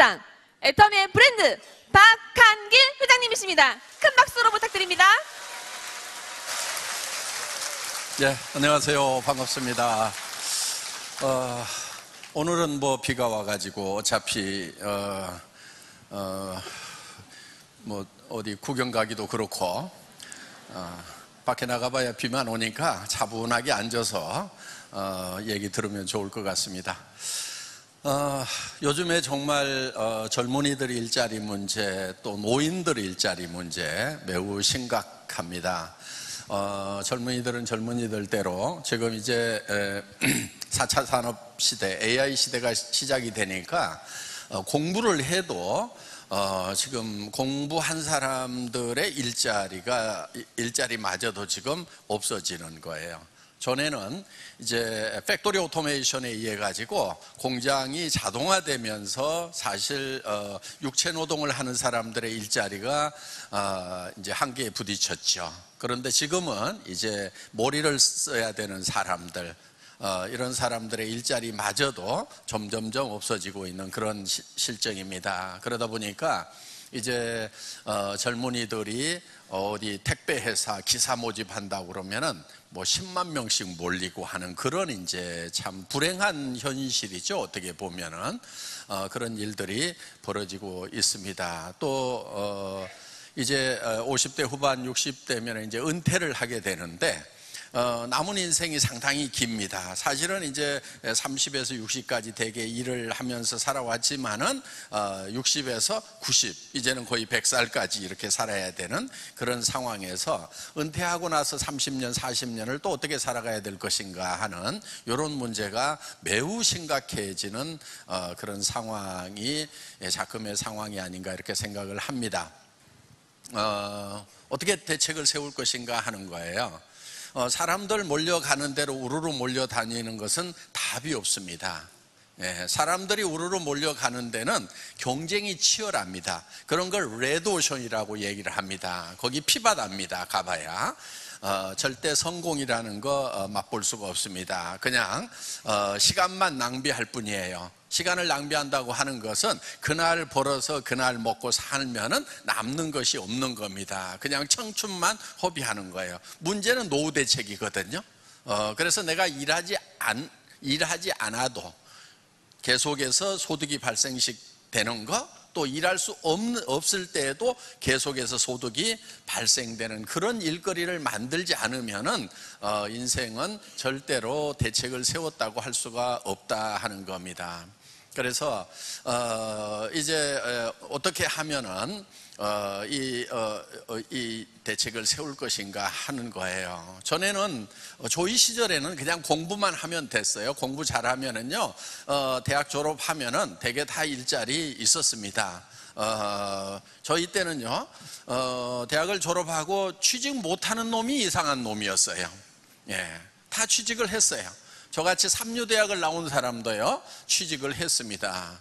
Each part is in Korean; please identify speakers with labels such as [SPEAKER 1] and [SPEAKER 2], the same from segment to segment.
[SPEAKER 1] 사업장 애터미의 브랜드 박한길 회장님이십니다. 큰 박수로 부탁드립니다.
[SPEAKER 2] 네, 안녕하세요. 반갑습니다. 오늘은 뭐 비가 와가지고 어차피 뭐 어디 구경 가기도 그렇고 밖에 나가봐야 비만 오니까 차분하게 앉아서 얘기 들으면 좋을 것 같습니다. 요즘에 정말 젊은이들 일자리 문제, 또 노인들 일자리 문제 매우 심각합니다. 젊은이들은 젊은이들대로 지금 이제 4차 산업 시대, AI 시대가 시작이 되니까 공부를 해도 지금 공부한 사람들의 일자리마저도 지금 없어지는 거예요. 전에는 이제 팩토리 오토메이션에 의해 가지고 공장이 자동화되면서 사실 육체 노동을 하는 사람들의 일자리가 이제 한계에 부딪혔죠. 그런데 지금은 이제 머리를 써야 되는 사람들, 이런 사람들의 일자리마저도 점점점 없어지고 있는 그런 실정입니다. 그러다 보니까 이제 젊은이들이 어디 택배 회사 기사 모집한다고 그러면은 뭐 10만 명씩 몰리고 하는 그런 이제 참 불행한 현실이죠. 어떻게 보면은 그런 일들이 벌어지고 있습니다. 또 이제 50대 후반 60대면 이제 은퇴를 하게 되는데 남은 인생이 상당히 깁니다. 사실은 이제 30에서 60까지 대개 일을 하면서 살아왔지만은 60에서 90, 이제는 거의 100살까지 이렇게 살아야 되는 그런 상황에서 은퇴하고 나서 30년, 40년을 또 어떻게 살아가야 될 것인가 하는 이런 문제가 매우 심각해지는 그런 상황이 작금의 상황이 아닌가 이렇게 생각을 합니다. 어떻게 대책을 세울 것인가 하는 거예요. 사람들 몰려가는 대로 우르르 몰려다니는 것은 답이 없습니다. 사람들이 우르르 몰려가는 데는 경쟁이 치열합니다. 그런 걸 레드오션이라고 얘기를 합니다. 거기 피바다입니다. 가봐야 절대 성공이라는 거 맛볼 수가 없습니다. 그냥 시간만 낭비할 뿐이에요. 시간을 낭비한다고 하는 것은 그날 벌어서 그날 먹고 살면은 남는 것이 없는 겁니다. 그냥 청춘만 허비하는 거예요. 문제는 노후 대책이거든요. 그래서 내가 일하지 않아도 계속해서 소득이 발생되는 거, 또 일할 수 없을 때에도 계속해서 소득이 발생되는 그런 일거리를 만들지 않으면은 인생은 절대로 대책을 세웠다고 할 수가 없다 하는 겁니다. 그래서 이제 어떻게 하면은 이 대책을 세울 것인가 하는 거예요. 전에는 조이 시절에는 그냥 공부만 하면 됐어요. 공부 잘하면은요 대학 졸업하면은 대개 다 일자리 있었습니다. 저희 때는요 대학을 졸업하고 취직 못하는 놈이 이상한 놈이었어요. 다 취직을 했어요. 저같이 삼류대학을 나온 사람도요 취직을 했습니다.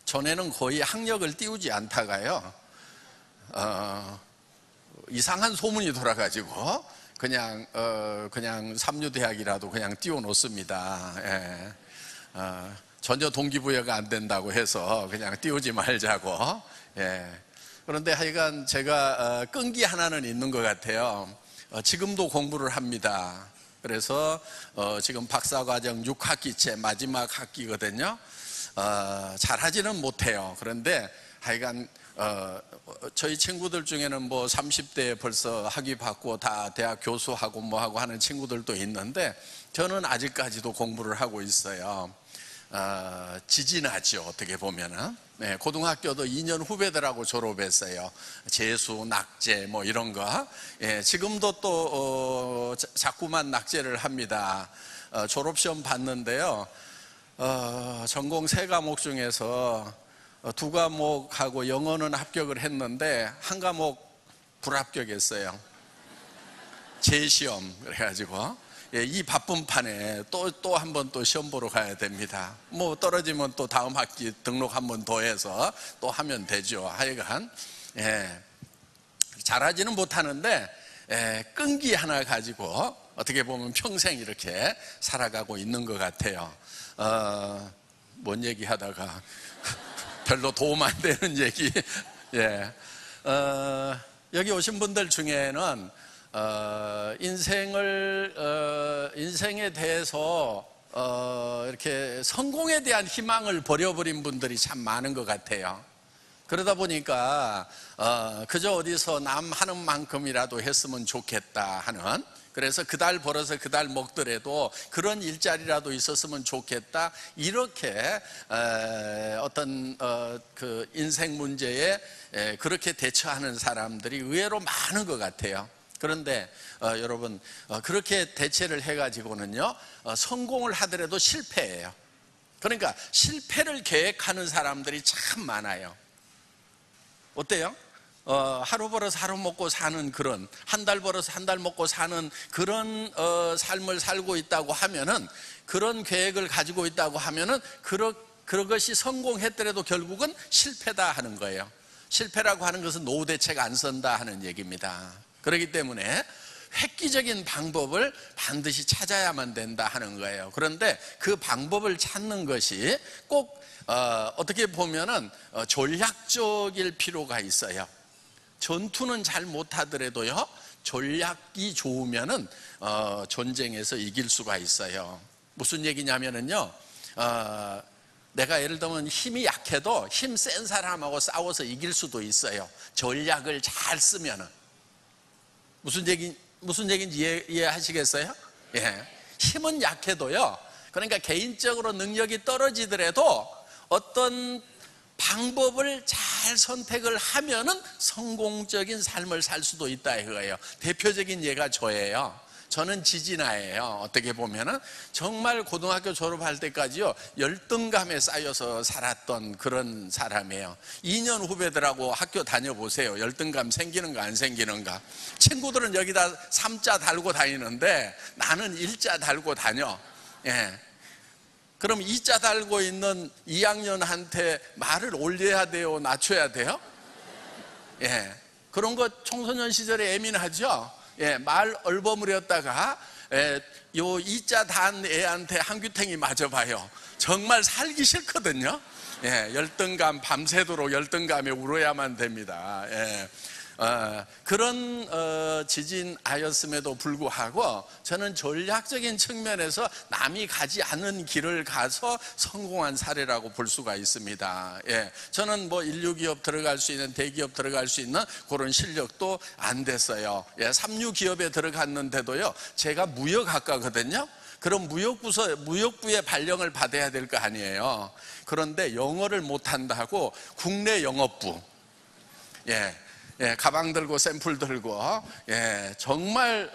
[SPEAKER 2] 전에는 거의 학력을 띄우지 않다가요 이상한 소문이 돌아가지고 그냥 삼류대학이라도 그냥 띄워놓습니다. 전혀 동기부여가 안 된다고 해서 그냥 띄우지 말자고. 그런데 하여간 제가 끈기 하나는 있는 것 같아요. 지금도 공부를 합니다. 그래서 지금 박사과정 6학기째 마지막 학기거든요. 잘하지는 못해요. 그런데 하여간 저희 친구들 중에는 뭐 30대에 벌써 학위 받고 다 대학 교수하고 뭐하고 하는 친구들도 있는데 저는 아직까지도 공부를 하고 있어요. 지진하죠. 어떻게 보면은. 고등학교도 2년 후배들하고 졸업했어요. 재수, 낙제 뭐 이런 거. 지금도 또 자꾸만 낙제를 합니다. 졸업시험 봤는데요. 전공 3과목 중에서 2과목하고 영어는 합격을 했는데 한 과목 불합격했어요. 재시험 그래가지고 이 바쁜 판에 또 한 번 또 시험 보러 가야 됩니다. 뭐 떨어지면 또 다음 학기 등록 한 번 더 해서 또 하면 되죠. 하여간 잘하지는 못하는데 끈기 하나 가지고 어떻게 보면 평생 이렇게 살아가고 있는 것 같아요. 뭔 얘기 하다가 별로 도움 안 되는 얘기. 예. 여기 오신 분들 중에는 인생에 대해서 이렇게 성공에 대한 희망을 버려버린 분들이 참 많은 것 같아요. 그러다 보니까 그저 어디서 남 하는 만큼이라도 했으면 좋겠다 하는, 그래서 그달 벌어서 그달 먹더라도 그런 일자리라도 있었으면 좋겠다, 이렇게 어떤 그 인생 문제에 그렇게 대처하는 사람들이 의외로 많은 것 같아요. 그런데 여러분, 그렇게 대체를 해가지고는요, 성공을 하더라도 실패해요. 그러니까 실패를 계획하는 사람들이 참 많아요. 어때요? 하루 벌어서 하루 먹고 사는 그런, 한 달 벌어서 한 달 먹고 사는 그런 삶을 살고 있다고 하면은, 그런 계획을 가지고 있다고 하면은 그것이 성공했더라도 결국은 실패다 하는 거예요. 실패라고 하는 것은 노후 대책 안 선다 하는 얘기입니다. 그렇기 때문에 획기적인 방법을 반드시 찾아야만 된다 하는 거예요. 그런데 그 방법을 찾는 것이 꼭 어떻게 보면은 전략적일 필요가 있어요. 전투는 잘 못하더라도요, 전략이 좋으면은 전쟁에서 이길 수가 있어요. 무슨 얘기냐면은요, 내가 예를 들면 힘이 약해도 힘 센 사람하고 싸워서 이길 수도 있어요. 전략을 잘 쓰면은. 무슨 얘기인지 이해하시겠어요? 예. 힘은 약해도요, 그러니까 개인적으로 능력이 떨어지더라도 어떤 방법을 잘 선택을 하면은 성공적인 삶을 살 수도 있다 이거예요. 대표적인 예가 저예요. 저는 지진아예요. 어떻게 보면은 정말 고등학교 졸업할 때까지요, 열등감에 쌓여서 살았던 그런 사람이에요. 2년 후배들하고 학교 다녀보세요. 열등감 생기는가 안 생기는가. 친구들은 여기다 3자 달고 다니는데 나는 1자 달고 다녀. 예. 그럼 2자 달고 있는 2학년한테 말을 올려야 돼요, 낮춰야 돼요? 예. 그런 거 청소년 시절에 예민하죠? 예, 말 얼버무렸다가 요 2자 단 애한테 한규탱이 맞아봐요. 정말 살기 싫거든요. 예, 열등감, 밤새도록 열등감에 울어야만 됩니다. 예. 그런 지진아였음에도 불구하고 저는 전략적인 측면에서 남이 가지 않은 길을 가서 성공한 사례라고 볼 수가 있습니다. 예, 저는 뭐 인류기업 들어갈 수 있는, 대기업 들어갈 수 있는 그런 실력도 안 됐어요. 예, 삼류기업에 들어갔는데도요, 제가 무역학과거든요. 그럼 무역부의 발령을 받아야 될 거 아니에요. 그런데 영어를 못한다고 국내 영업부, 예, 가방 들고 샘플 들고, 예, 정말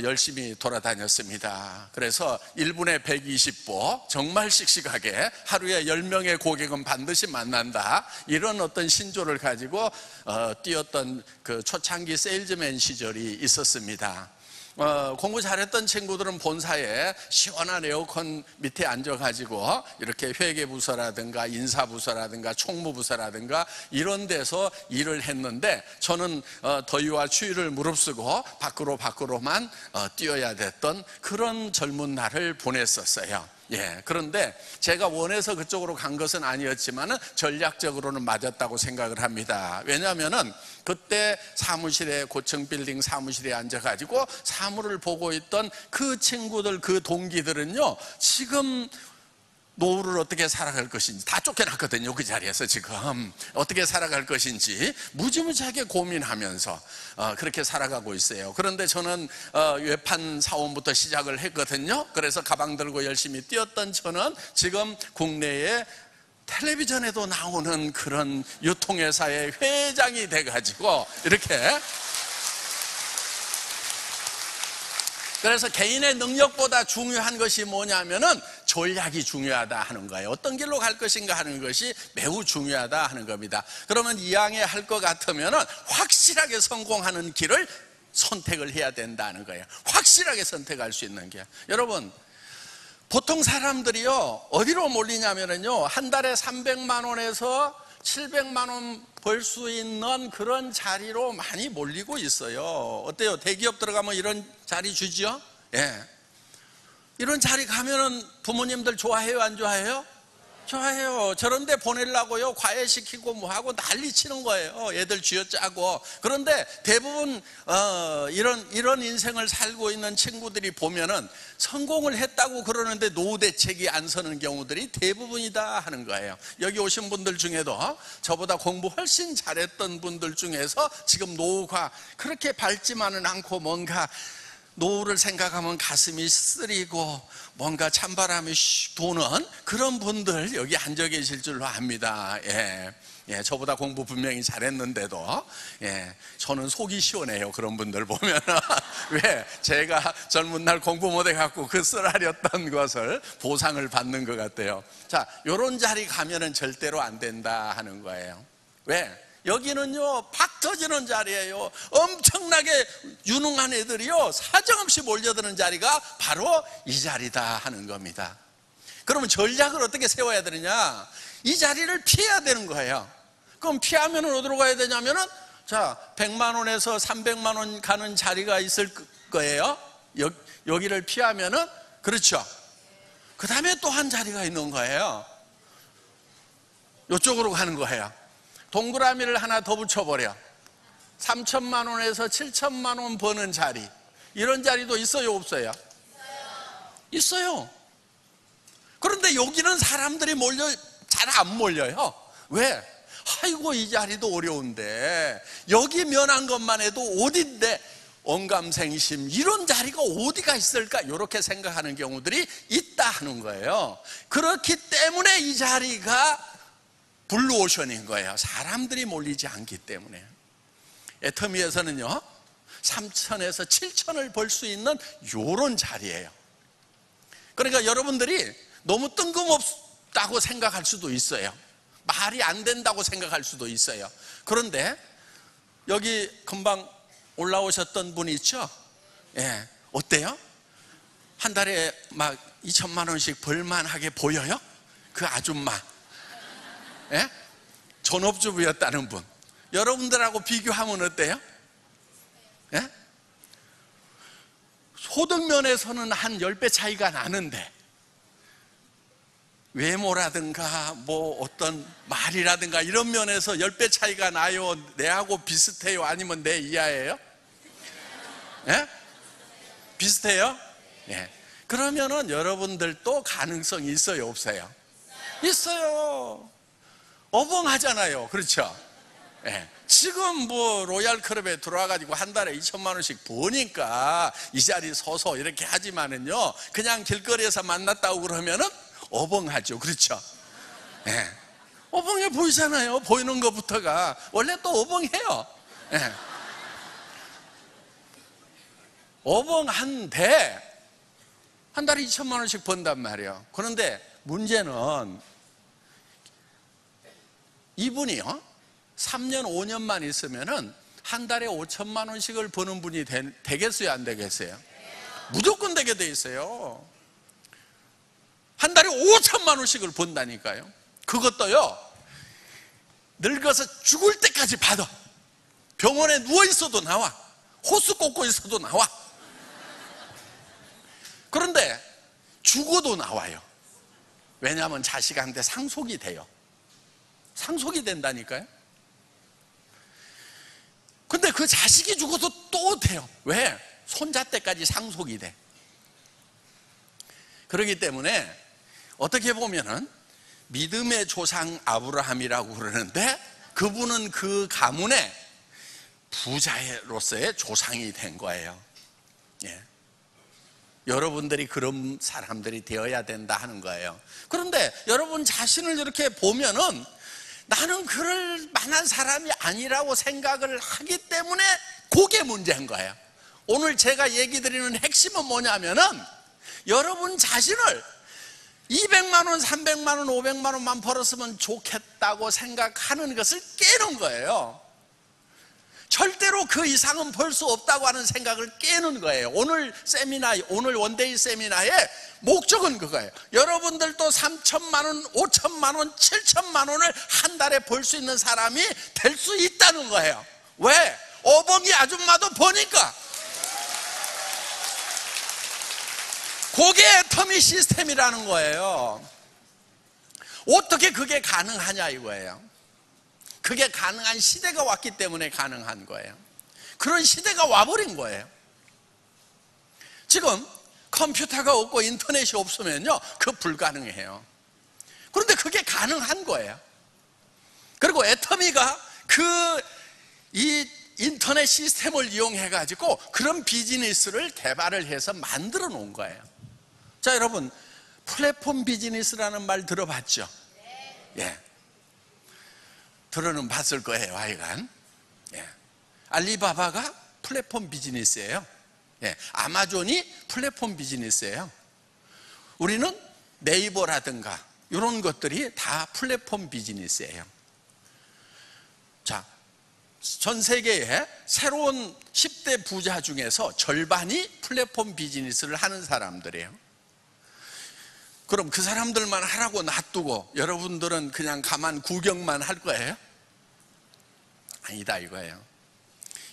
[SPEAKER 2] 열심히 돌아다녔습니다. 그래서 1분에 120보 정말 씩씩하게 하루에 10명의 고객은 반드시 만난다, 이런 어떤 신조를 가지고 뛰었던 그 초창기 세일즈맨 시절이 있었습니다. 공부 잘했던 친구들은 본사에 시원한 에어컨 밑에 앉아가지고 이렇게 회계부서라든가 인사부서라든가 총무부서라든가 이런 데서 일을 했는데, 저는 더위와 추위를 무릅쓰고 밖으로만 뛰어야 됐던 그런 젊은 날을 보냈었어요. 예, 그런데 제가 원해서 그쪽으로 간 것은 아니었지만 전략적으로는 맞았다고 생각을 합니다. 왜냐하면은 그때 사무실에, 고층 빌딩 사무실에 앉아가지고 사무를 보고 있던 그 친구들, 그 동기들은요, 지금 노후를 어떻게 살아갈 것인지 다 쫓겨났거든요. 그 자리에서 지금 어떻게 살아갈 것인지 무지무지하게 고민하면서 그렇게 살아가고 있어요. 그런데 저는 외판 사원부터 시작을 했거든요. 그래서 가방 들고 열심히 뛰었던 저는 지금 국내에 텔레비전에도 나오는 그런 유통회사의 회장이 돼가지고 이렇게, 그래서 개인의 능력보다 중요한 것이 뭐냐면은 전략이 중요하다 하는 거예요. 어떤 길로 갈 것인가 하는 것이 매우 중요하다 하는 겁니다. 그러면 이왕에 할 것 같으면은 확실하게 성공하는 길을 선택을 해야 된다는 거예요. 확실하게 선택할 수 있는 게. 여러분, 보통 사람들이요, 어디로 몰리냐면은요, 한 달에 300만 원에서 700만 원 벌 수 있는 그런 자리로 많이 몰리고 있어요. 어때요? 대기업 들어가면 이런 자리 주죠? 예. 이런 자리 가면은 부모님들 좋아해요, 안 좋아해요? 좋아해요. 저런데 보내려고요. 과외시키고 뭐하고 난리 치는 거예요. 애들 쥐어짜고. 그런데 대부분 이런 인생을 살고 있는 친구들이 보면은 성공을 했다고 그러는데 노후 대책이 안 서는 경우들이 대부분이다 하는 거예요. 여기 오신 분들 중에도 저보다 공부 훨씬 잘했던 분들 중에서 지금 노후가 그렇게 밝지만은 않고 뭔가 노후를 생각하면 가슴이 쓰리고 뭔가 찬바람이 슉 도는 그런 분들 여기 앉아 계실 줄로 압니다. 예, 저보다 공부 분명히 잘했는데도 저는 속이 시원해요. 그런 분들 보면 왜? 제가 젊은 날 공부 못해갖고 그 쓰라렸던 것을 보상을 받는 것 같아요. 자, 요런 자리 가면은 절대로 안 된다 하는 거예요. 왜? 여기는요 팍 터지는 자리예요. 엄청나게 유능한 애들이요 사정없이 몰려드는 자리가 바로 이 자리다 하는 겁니다. 그러면 전략을 어떻게 세워야 되느냐? 이 자리를 피해야 되는 거예요. 그럼 피하면 어디로 가야 되냐면은, 자, 100만 원에서 300만 원 가는 자리가 있을 거예요. 여기를 피하면은, 그렇죠. 그 다음에 또 한 자리가 있는 거예요. 이쪽으로 가는 거예요. 동그라미를 하나 더 붙여버려. 3천만 원에서 7천만 원 버는 자리. 이런 자리도 있어요, 없어요? 있어요. 그런데 여기는 사람들이 잘 안 몰려요. 왜? 아이고, 이 자리도 어려운데, 여기 면한 것만 해도 어딘데, 언감생심, 이런 자리가 어디가 있을까? 이렇게 생각하는 경우들이 있다 하는 거예요. 그렇기 때문에 이 자리가 블루오션인 거예요. 사람들이 몰리지 않기 때문에. 애터미에서는요 3천에서 7천을 벌 수 있는 요런 자리예요. 그러니까 여러분들이 너무 뜬금없다고 생각할 수도 있어요. 말이 안 된다고 생각할 수도 있어요. 그런데 여기 금방 올라오셨던 분이 있죠? 예, 어때요? 한 달에 막 2천만 원씩 벌만하게 보여요? 그 아줌마, 예? 전업주부였다는 분, 여러분들하고 비교하면 어때요? 예? 소득면에서는 한 10배 차이가 나는데 외모라든가 뭐 어떤 말이라든가 이런 면에서 10배 차이가 나요? 내하고 비슷해요? 아니면 내 이하예요? 예? 비슷해요? 예. 그러면은 여러분들도 가능성이 있어요, 없어요? 있어요. 어벙하잖아요. 그렇죠? 예. 지금 뭐 로얄 클럽에 들어와가지고 한 달에 2천만 원씩 버니까 이 자리 서서 이렇게 하지만은요, 그냥 길거리에서 만났다고 그러면은 어벙하죠. 그렇죠? 예. 어벙해 보이잖아요. 보이는 것부터가 원래 또 어벙해요. 예. 어벙한데 한 달에 2천만 원씩 번단 말이에요. 그런데 문제는 이분이요 3년 5년만 있으면은 한 달에 5천만 원씩을 버는 분이 되겠어요, 안 되겠어요? 무조건 되게 돼 있어요. 한 달에 5천만 원씩을 번다니까요. 그것도요 늙어서 죽을 때까지 받아. 병원에 누워 있어도 나와. 호수 꽂고 있어도 나와. 그런데 죽어도 나와요. 왜냐하면 자식한테 상속이 돼요. 상속이 된다니까요. 근데 그 자식이 죽어도 또 돼요. 왜? 손자 때까지 상속이 돼. 그렇기 때문에 어떻게 보면은 믿음의 조상 아브라함이라고 그러는데, 그분은 그 가문의 부자로서의 조상이 된 거예요. 예. 여러분들이 그런 사람들이 되어야 된다 하는 거예요. 그런데 여러분 자신을 이렇게 보면은 나는 그럴 만한 사람이 아니라고 생각을 하기 때문에 그게 문제인 거예요. 오늘 제가 얘기 드리는 핵심은 뭐냐면은, 여러분 자신을 200만 원, 300만 원, 500만 원만 벌었으면 좋겠다고 생각하는 것을 깨는 거예요. 절대로 그 이상은 벌 수 없다고 하는 생각을 깨는 거예요. 오늘 원데이 세미나의 목적은 그거예요. 여러분들도 3천만 원, 5천만 원, 7천만 원을 한 달에 벌 수 있는 사람이 될 수 있다는 거예요. 왜? 어벙이 아줌마도 버니까. 그게 터미 시스템이라는 거예요. 어떻게 그게 가능하냐 이거예요. 그게 가능한 시대가 왔기 때문에 가능한 거예요. 그런 시대가 와버린 거예요. 지금 컴퓨터가 없고 인터넷이 없으면요, 그거 불가능해요. 그런데 그게 가능한 거예요. 그리고 애터미가 이 인터넷 시스템을 이용해 가지고 그런 비즈니스를 개발을 해서 만들어 놓은 거예요. 자, 여러분, 플랫폼 비즈니스라는 말 들어봤죠? 예. 들어는 봤을 거예요, 하여간. 예. 알리바바가 플랫폼 비즈니스예요. 예. 아마존이 플랫폼 비즈니스예요. 우리는 네이버라든가 이런 것들이 다 플랫폼 비즈니스예요. 자, 전 세계에 새로운 10대 부자 중에서 절반이 플랫폼 비즈니스를 하는 사람들이에요. 그럼 그 사람들만 하라고 놔두고 여러분들은 그냥 가만 구경만 할 거예요? 아니다 이거예요.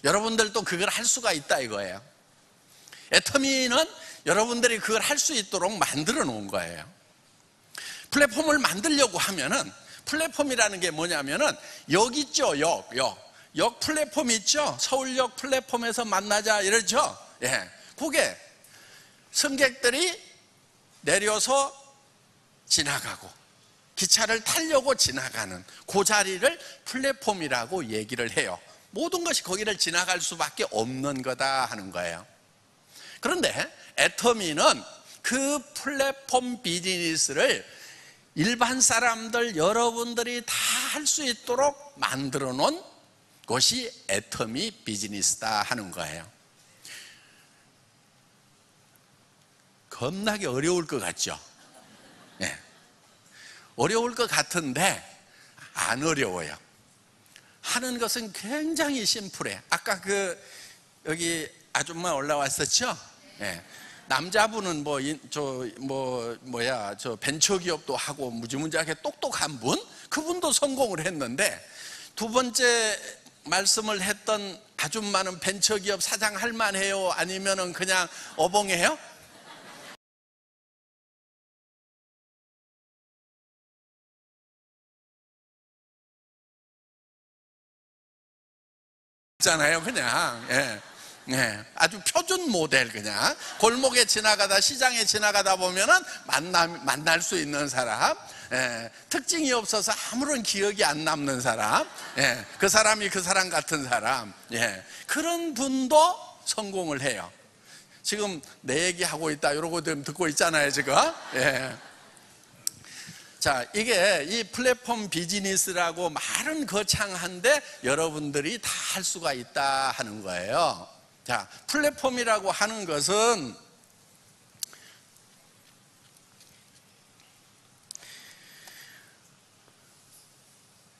[SPEAKER 2] 여러분들도 그걸 할 수가 있다 이거예요. 애터미는 여러분들이 그걸 할 수 있도록 만들어 놓은 거예요. 플랫폼을 만들려고 하면은, 플랫폼이라는 게 뭐냐면은 역 있죠, 역 플랫폼 있죠. 서울역 플랫폼에서 만나자 이러죠. 예, 그게 승객들이 내려서 지나가고 기차를 타려고 지나가는 그 자리를 플랫폼이라고 얘기를 해요. 모든 것이 거기를 지나갈 수밖에 없는 거다 하는 거예요. 그런데 애터미는 그 플랫폼 비즈니스를 일반 사람들 여러분들이 다 할 수 있도록 만들어 놓은 것이 애터미 비즈니스다 하는 거예요. 겁나게 어려울 것 같죠? 네. 어려울 것 같은데 안 어려워요. 하는 것은 굉장히 심플해. 아까 여기 아줌마 올라왔었죠? 네. 남자분은 저 벤처기업도 하고 무지무지하게 똑똑한 분, 그분도 성공을 했는데, 두 번째 말씀을 했던 아줌마는 벤처기업 사장 할 만해요? 아니면은 그냥 어벙해요? 있잖아요, 그냥. 예. 예. 아주 표준 모델, 그냥 골목에 지나가다, 시장에 지나가다 보면은 만날 수 있는 사람. 예. 특징이 없어서 아무런 기억이 안 남는 사람. 예. 그 사람이 그 사람 같은 사람. 예. 그런 분도 성공을 해요. 지금 내 얘기하고 있다 이러고 듣고 있잖아요, 지금. 예. 자, 이게 이 플랫폼 비즈니스라고 말은 거창한데 여러분들이 다 할 수가 있다 하는 거예요. 자, 플랫폼이라고 하는 것은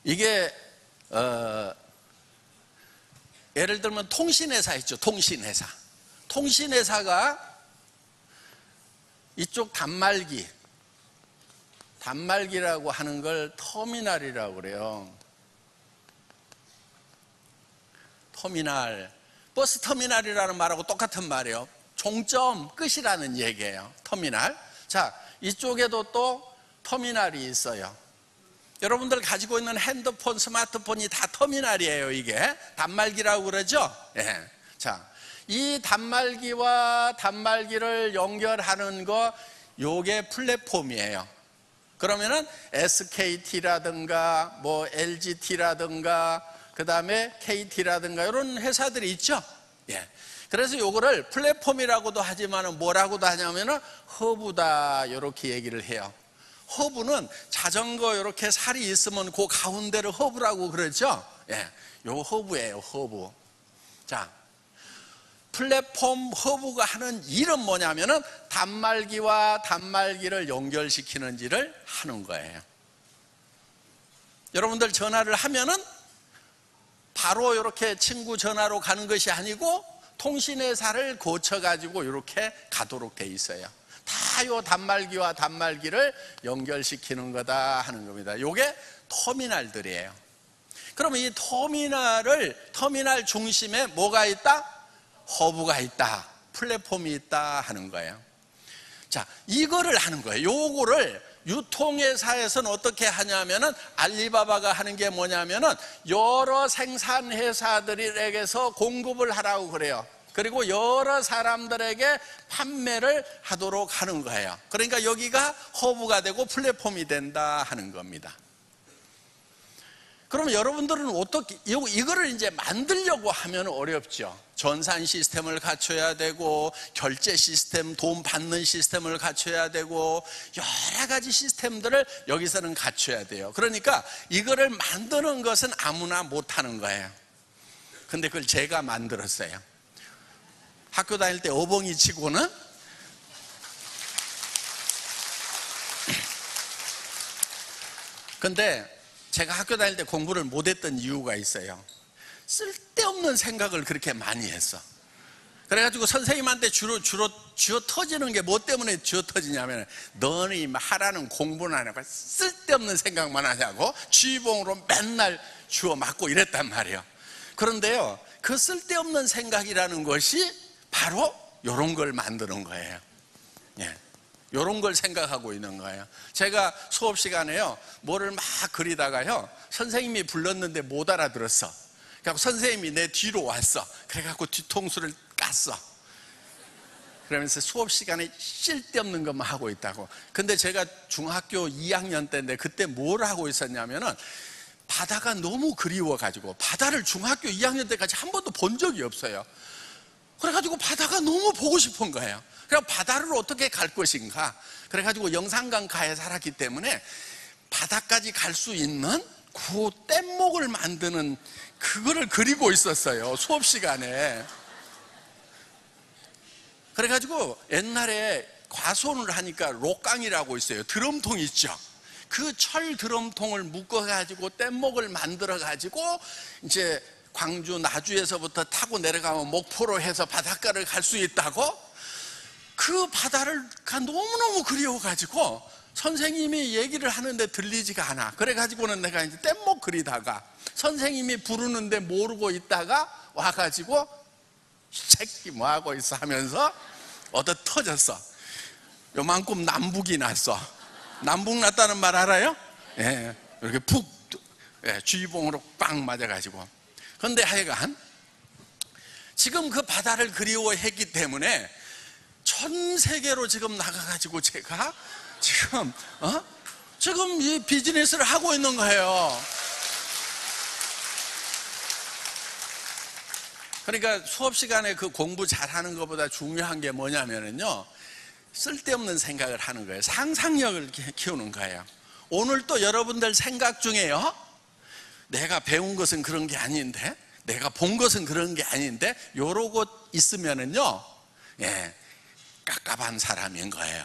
[SPEAKER 2] 이게 예를 들면 통신회사 있죠. 통신회사가 이쪽 단말기라고 하는 걸 터미널이라고 그래요. 터미널, 버스 터미널이라는 말하고 똑같은 말이에요. 종점, 끝이라는 얘기예요. 터미널. 자, 이쪽에도 또 터미널이 있어요. 여러분들 가지고 있는 핸드폰, 스마트폰이 다 터미널이에요. 이게 단말기라고 그러죠. 예. 자, 이 단말기와 단말기를 연결하는 거, 요게 플랫폼이에요. 그러면은 SKT라든가 뭐 LGT라든가 그 다음에 KT라든가 이런 회사들이 있죠. 예. 그래서 요거를 플랫폼이라고도 하지만 뭐라고도 하냐면은 허브다 이렇게 얘기를 해요. 허브는 자전거 이렇게 살이 있으면 그 가운데를 허브라고 그러죠. 예. 요 허브예요, 허브. 자, 플랫폼 허브가 하는 일은 뭐냐면은 단말기와 단말기를 연결시키는 일을 하는 거예요. 여러분들 전화를 하면은 바로 이렇게 친구 전화로 가는 것이 아니고 통신회사를 거쳐가지고 이렇게 가도록 돼 있어요. 다 요 단말기와 단말기를 연결시키는 거다 하는 겁니다. 이게 터미널들이에요. 그러면 이 터미널 중심에 뭐가 있다? 허브가 있다, 플랫폼이 있다 하는 거예요. 자, 이거를 하는 거예요. 유통회사에서는 어떻게 하냐면은 알리바바가 하는 게 뭐냐면은 여러 생산회사들에게서 공급을 하라고 그래요. 그리고 여러 사람들에게 판매를 하도록 하는 거예요. 그러니까 여기가 허브가 되고 플랫폼이 된다 하는 겁니다. 그러면 여러분들은 어떻게 이거를 이제 만들려고 하면 어렵죠. 전산 시스템을 갖춰야 되고, 결제 시스템, 돈 받는 시스템을 갖춰야 되고, 여러 가지 시스템들을 여기서는 갖춰야 돼요. 그러니까 이거를 만드는 것은 아무나 못하는 거예요. 근데 그걸 제가 만들었어요. 학교 다닐 때 어벙이 치고는 근데 제가 학교 다닐 때 공부를 못했던 이유가 있어요. 쓸데없는 생각을 그렇게 많이 했어. 그래가지고 선생님한테 주로 쥐어 터지는 게 뭐 때문에 쥐어 터지냐면, 너는 하라는 공부는 안 하고 쓸데없는 생각만 하냐고 쥐봉으로 맨날 주워 맞고 이랬단 말이에요. 그런데요, 그 쓸데없는 생각이라는 것이 바로 이런 걸 만드는 거예요. 예. 이런 걸 생각하고 있는 거예요. 제가 수업 시간에요, 뭐를 막 그리다가요, 선생님이 불렀는데 못 알아들었어. 그래서 선생님이 내 뒤로 왔어. 그래갖고 뒤통수를 깠어. 그러면서 수업 시간에 쓸데없는 것만 하고 있다고. 근데 제가 중학교 2학년 때인데 그때 뭘 하고 있었냐면은, 바다가 너무 그리워가지고, 바다를 중학교 2학년 때까지 한 번도 본 적이 없어요. 그래가지고 바다가 너무 보고 싶은 거예요. 그럼 바다를 어떻게 갈 것인가? 그래가지고 영산강가에 살았기 때문에 바다까지 갈 수 있는 그 뗏목을 만드는 그거를 그리고 있었어요, 수업 시간에. 그래가지고 옛날에 과수원을 하니까 록강이라고 있어요. 드럼통 있죠. 그 철 드럼통을 묶어가지고 뗏목을 만들어가지고 이제 광주 나주에서부터 타고 내려가면 목포로 해서 바닷가를 갈 수 있다고. 그 바다가 너무너무 그리워가지고 선생님이 얘기를 하는데 들리지가 않아. 그래가지고는 내가 이제 뗏목 그리다가 선생님이 부르는데 모르고 있다가 와가지고 이 새끼 뭐하고 있어 하면서 얻어 터졌어. 요만큼 남북이 났어. 남북 났다는 말 알아요? 예, 이렇게 푹 쥐봉으로 빵 맞아가지고. 그런데 하여간 지금 그 바다를 그리워했기 때문에 전 세계로 지금 나가가지고 제가 지금 이 비즈니스를 하고 있는 거예요. 그러니까 수업 시간에 그 공부 잘하는 것보다 중요한 게 뭐냐면요, 쓸데없는 생각을 하는 거예요. 상상력을 키우는 거예요. 오늘 또 여러분들 생각 중에요, 내가 배운 것은 그런 게 아닌데, 내가 본 것은 그런 게 아닌데, 요러고 있으면은요, 예, 깝깝한 사람인 거예요.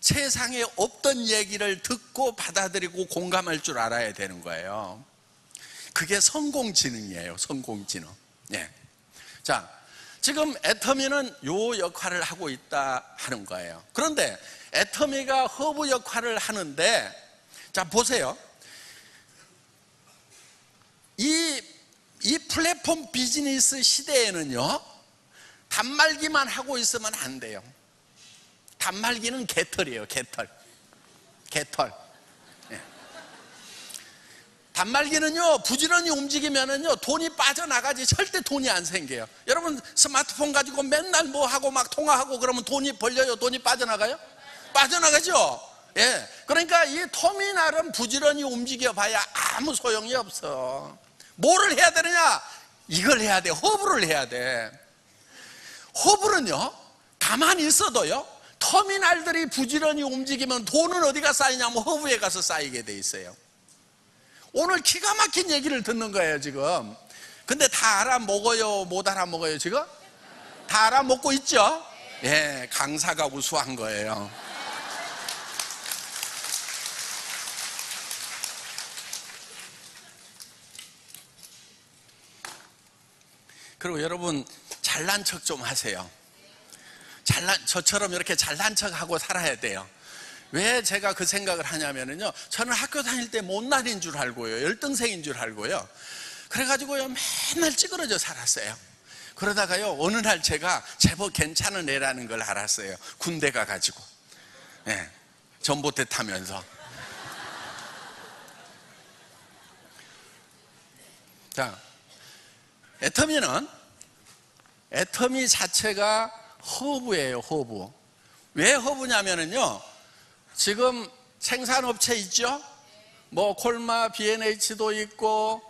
[SPEAKER 2] 세상에 없던 얘기를 듣고 받아들이고 공감할 줄 알아야 되는 거예요. 그게 성공지능이에요. 성공지능. 예. 자, 지금 애터미는 요 역할을 하고 있다 하는 거예요. 그런데 애터미가 허브 역할을 하는데, 자 보세요. 이 플랫폼 비즈니스 시대에는요, 단말기만 하고 있으면 안 돼요. 단말기는 개털이에요. 개털. 예. 단말기는요, 부지런히 움직이면은요, 돈이 빠져나가지 절대 돈이 안 생겨요. 여러분 스마트폰 가지고 맨날 뭐 하고 막 통화하고 그러면 돈이 벌려요? 돈이 빠져나가요? 빠져나가죠. 예. 그러니까 이 터미널은 부지런히 움직여 봐야 아무 소용이 없어. 뭐를 해야 되느냐? 이걸 해야 돼. 허브를 해야 돼. 허브는요, 가만히 있어도요, 터미널들이 부지런히 움직이면 돈은 어디가 쌓이냐면 허브에 가서 쌓이게 돼 있어요. 오늘 기가 막힌 얘기를 듣는 거예요 지금. 근데 다 알아먹어요, 못 알아먹어요 지금? 다 알아먹고 있죠? 예, 강사가 우수한 거예요. 그리고 여러분 잘난 척 좀 하세요. 저처럼 이렇게 잘난 척하고 살아야 돼요. 왜 제가 그 생각을 하냐면요, 저는 학교 다닐 때 못난인 줄 알고요, 열등생인 줄 알고요, 그래가지고요 맨날 찌그러져 살았어요. 그러다가요 어느 날 제가 제법 괜찮은 애라는 걸 알았어요. 군대 가가지고. 예. 전봇대 타면서. 자, 애터미 자체가 허브예요, 허브. 왜 허브냐면은요, 지금 생산업체 있죠? 뭐 콜마 B&H도 있고,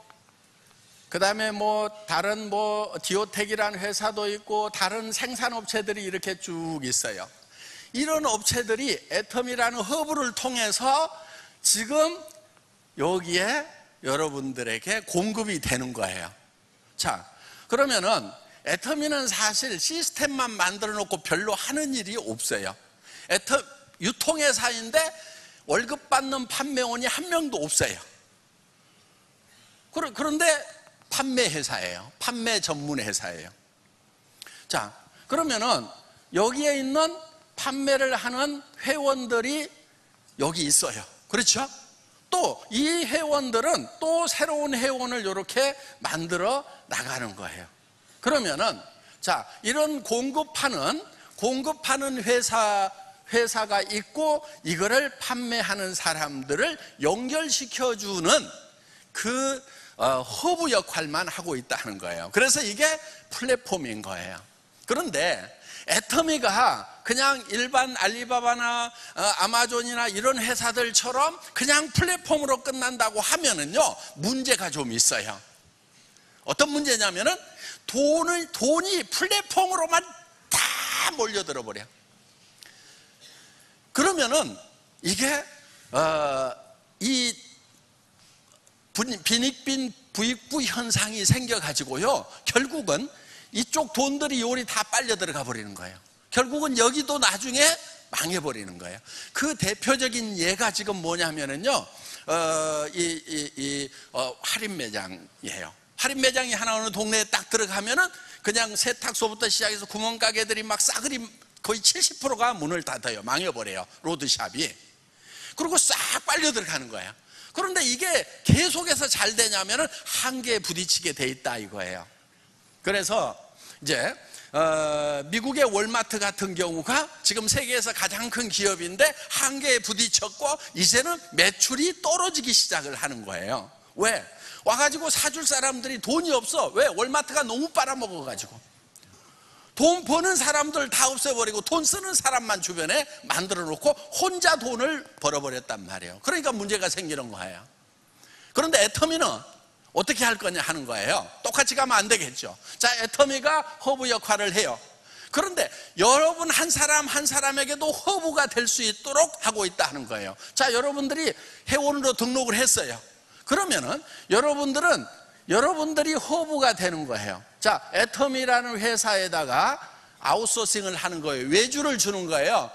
[SPEAKER 2] 그 다음에 뭐 다른 뭐 디오텍이라는 회사도 있고, 다른 생산업체들이 이렇게 쭉 있어요. 이런 업체들이 애터미라는 허브를 통해서 지금 여기에 여러분들에게 공급이 되는 거예요. 자, 그러면은 애터미는 사실 시스템만 만들어 놓고 별로 하는 일이 없어요. 유통회사인데 월급 받는 판매원이 한 명도 없어요. 그런데 판매 회사예요. 판매 전문 회사예요. 자, 그러면은 여기에 있는 판매를 하는 회원들이 여기 있어요. 그렇죠? 또 이 회원들은 또 새로운 회원을 이렇게 만들어 나가는 거예요. 그러면은 자, 이런 공급하는 회사가 있고 이거를 판매하는 사람들을 연결시켜주는 그 허브 역할만 하고 있다는 거예요. 그래서 이게 플랫폼인 거예요. 그런데 애터미가 그냥 일반 알리바바나 아마존이나 이런 회사들처럼 그냥 플랫폼으로 끝난다고 하면은요, 문제가 좀 있어요. 어떤 문제냐면은 돈이 플랫폼으로만 다 몰려들어 버려. 그러면은 이게 이 빈익빈 부익부 현상이 생겨가지고요, 결국은 이쪽 돈들이 요리 다 빨려 들어가 버리는 거예요. 결국은 여기도 나중에 망해버리는 거예요. 그 대표적인 예가 지금 뭐냐면은요, 할인 매장이에요. 할인 매장이 하나 어느 동네에 딱 들어가면은 그냥 세탁소부터 시작해서 구멍가게들이 막 싸그리 거의 70%가 문을 닫아요. 망해버려요. 로드샵이. 그리고 싹 빨려 들어가는 거예요. 그런데 이게 계속해서 잘 되냐면은 한계에 부딪히게 돼 있다 이거예요. 그래서 이제 미국의 월마트 같은 경우가 지금 세계에서 가장 큰 기업인데 한계에 부딪혔고 이제는 매출이 떨어지기 시작을 하는 거예요. 왜? 와가지고 사줄 사람들이 돈이 없어. 왜? 월마트가 너무 빨아먹어가지고. 돈 버는 사람들 다 없애버리고 돈 쓰는 사람만 주변에 만들어 놓고 혼자 돈을 벌어버렸단 말이에요. 그러니까 문제가 생기는 거예요. 그런데 애터미는 어떻게 할 거냐 하는 거예요. 똑같이 가면 안 되겠죠. 자, 애터미가 허브 역할을 해요. 그런데 여러분 한 사람 한 사람에게도 허브가 될 수 있도록 하고 있다는 거예요. 자, 여러분들이 회원으로 등록을 했어요. 그러면은 여러분들이 허브가 되는 거예요. 자, 애터미라는 회사에다가 아웃소싱을 하는 거예요. 외주를 주는 거예요.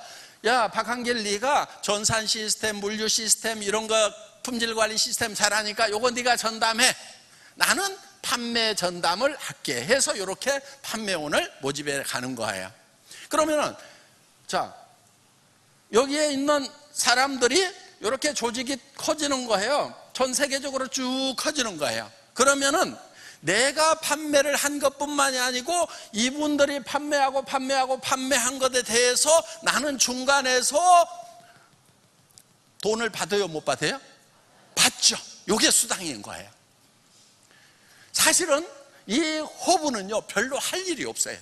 [SPEAKER 2] 야, 박한길 네가 전산 시스템, 물류 시스템 이런 거 품질 관리 시스템 잘하니까 요거 네가 전담해. 나는 판매 전담을 할게 해서 이렇게 판매원을 모집해 가는 거예요. 그러면은 자, 여기에 있는 사람들이 이렇게 조직이 커지는 거예요. 전 세계적으로 쭉 커지는 거예요. 그러면은 내가 판매를 한 것뿐만이 아니고 이분들이 판매한 것에 대해서 나는 중간에서 돈을 받아요, 못 받아요? 받죠. 이게 수당인 거예요. 사실은 이 허브는요 별로 할 일이 없어요.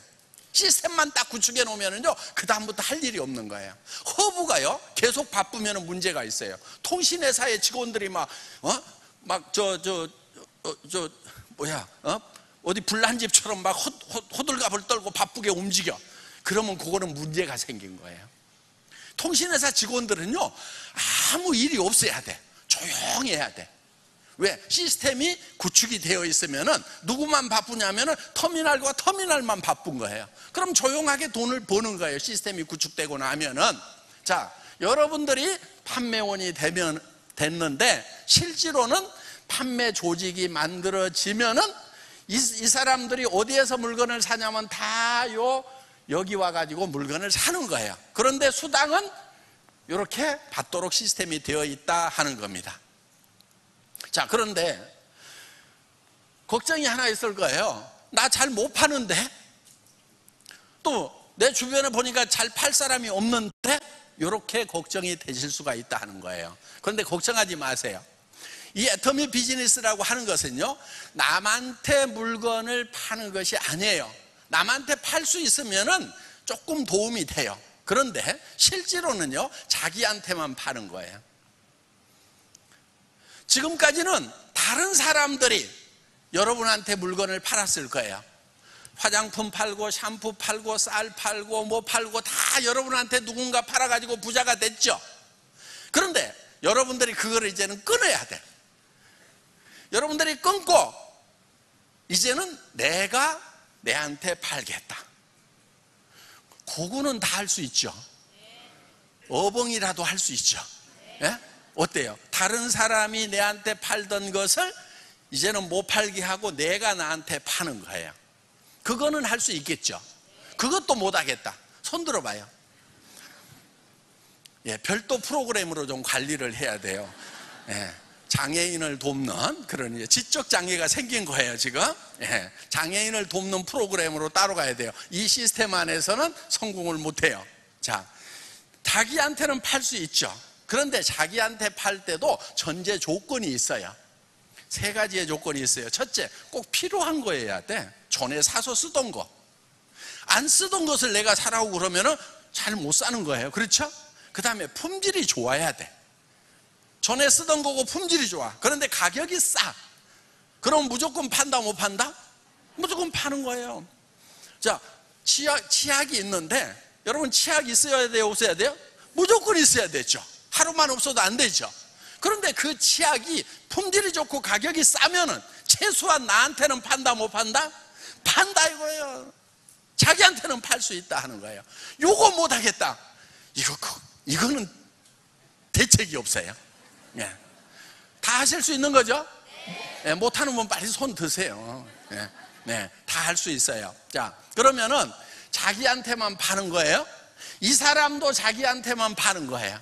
[SPEAKER 2] 시스템만 딱 구축해 놓으면은요 그 다음부터 할 일이 없는 거예요. 허브가요 계속 바쁘면 문제가 있어요. 통신회사의 직원들이 어디 불난 집처럼 막 호들갑을 떨고 바쁘게 움직여. 그러면 그거는 문제가 생긴 거예요. 통신회사 직원들은요 아무 일이 없어야 돼. 조용히 해야 돼. 왜? 시스템이 구축이 되어 있으면은 누구만 바쁘냐면은 터미널과 터미널만 바쁜 거예요. 그럼 조용하게 돈을 버는 거예요. 시스템이 구축되고 나면은. 자, 여러분들이 판매원이 됐는데 실제로는 판매 조직이 만들어지면은 이 사람들이 어디에서 물건을 사냐면 다 여기 와가지고 물건을 사는 거예요. 그런데 수당은 이렇게 받도록 시스템이 되어 있다 하는 겁니다. 자, 그런데 걱정이 하나 있을 거예요. 나 잘 못 파는데, 또 내 주변에 보니까 잘 팔 사람이 없는데, 이렇게 걱정이 되실 수가 있다 하는 거예요. 그런데 걱정하지 마세요. 이 애터미 비즈니스라고 하는 것은요, 남한테 물건을 파는 것이 아니에요. 남한테 팔 수 있으면은 조금 도움이 돼요. 그런데 실제로는요, 자기한테만 파는 거예요. 지금까지는 다른 사람들이 여러분한테 물건을 팔았을 거예요. 화장품 팔고 샴푸 팔고 쌀 팔고 뭐 팔고 다 여러분한테 누군가 팔아가지고 부자가 됐죠. 그런데 여러분들이 그거를 이제는 끊어야 돼. 여러분들이 끊고 이제는 내가 내한테 팔겠다. 그거는 다 할 수 있죠. 어벙이라도 할 수 있죠. 예? 어때요? 다른 사람이 내한테 팔던 것을 이제는 못 팔게 하고 내가 나한테 파는 거예요. 그거는 할 수 있겠죠. 그것도 못 하겠다. 손 들어봐요. 예, 별도 프로그램으로 좀 관리를 해야 돼요. 예, 장애인을 돕는 그런 지적 장애가 생긴 거예요 지금. 예, 장애인을 돕는 프로그램으로 따로 가야 돼요. 이 시스템 안에서는 성공을 못 해요. 자, 자기한테는 팔 수 있죠. 그런데 자기한테 팔 때도 전제 조건이 있어요. 세 가지의 조건이 있어요. 첫째, 꼭 필요한 거여야 돼. 전에 사서 쓰던 거. 안 쓰던 것을 내가 사라고 그러면은 잘 못 사는 거예요. 그렇죠? 그 다음에 품질이 좋아야 돼. 전에 쓰던 거고 품질이 좋아. 그런데 가격이 싸. 그럼 무조건 판다 못 판다? 무조건 파는 거예요. 자, 치약이 있는데 여러분 치약 있어야 돼요? 없어야 돼요? 무조건 있어야 되죠. 하루만 없어도 안 되죠. 그런데 그 치약이 품질이 좋고 가격이 싸면은 최소한 나한테는 판다 못 판다? 판다 이거예요. 자기한테는 팔 수 있다 하는 거예요. 요거 못 하겠다. 이거는 대책이 없어요. 예. 다 하실 수 있는 거죠? 예, 못하는 분 빨리 손 드세요. 예. 네, 다 할 수 있어요. 자, 그러면은 자기한테만 파는 거예요? 이 사람도 자기한테만 파는 거예요.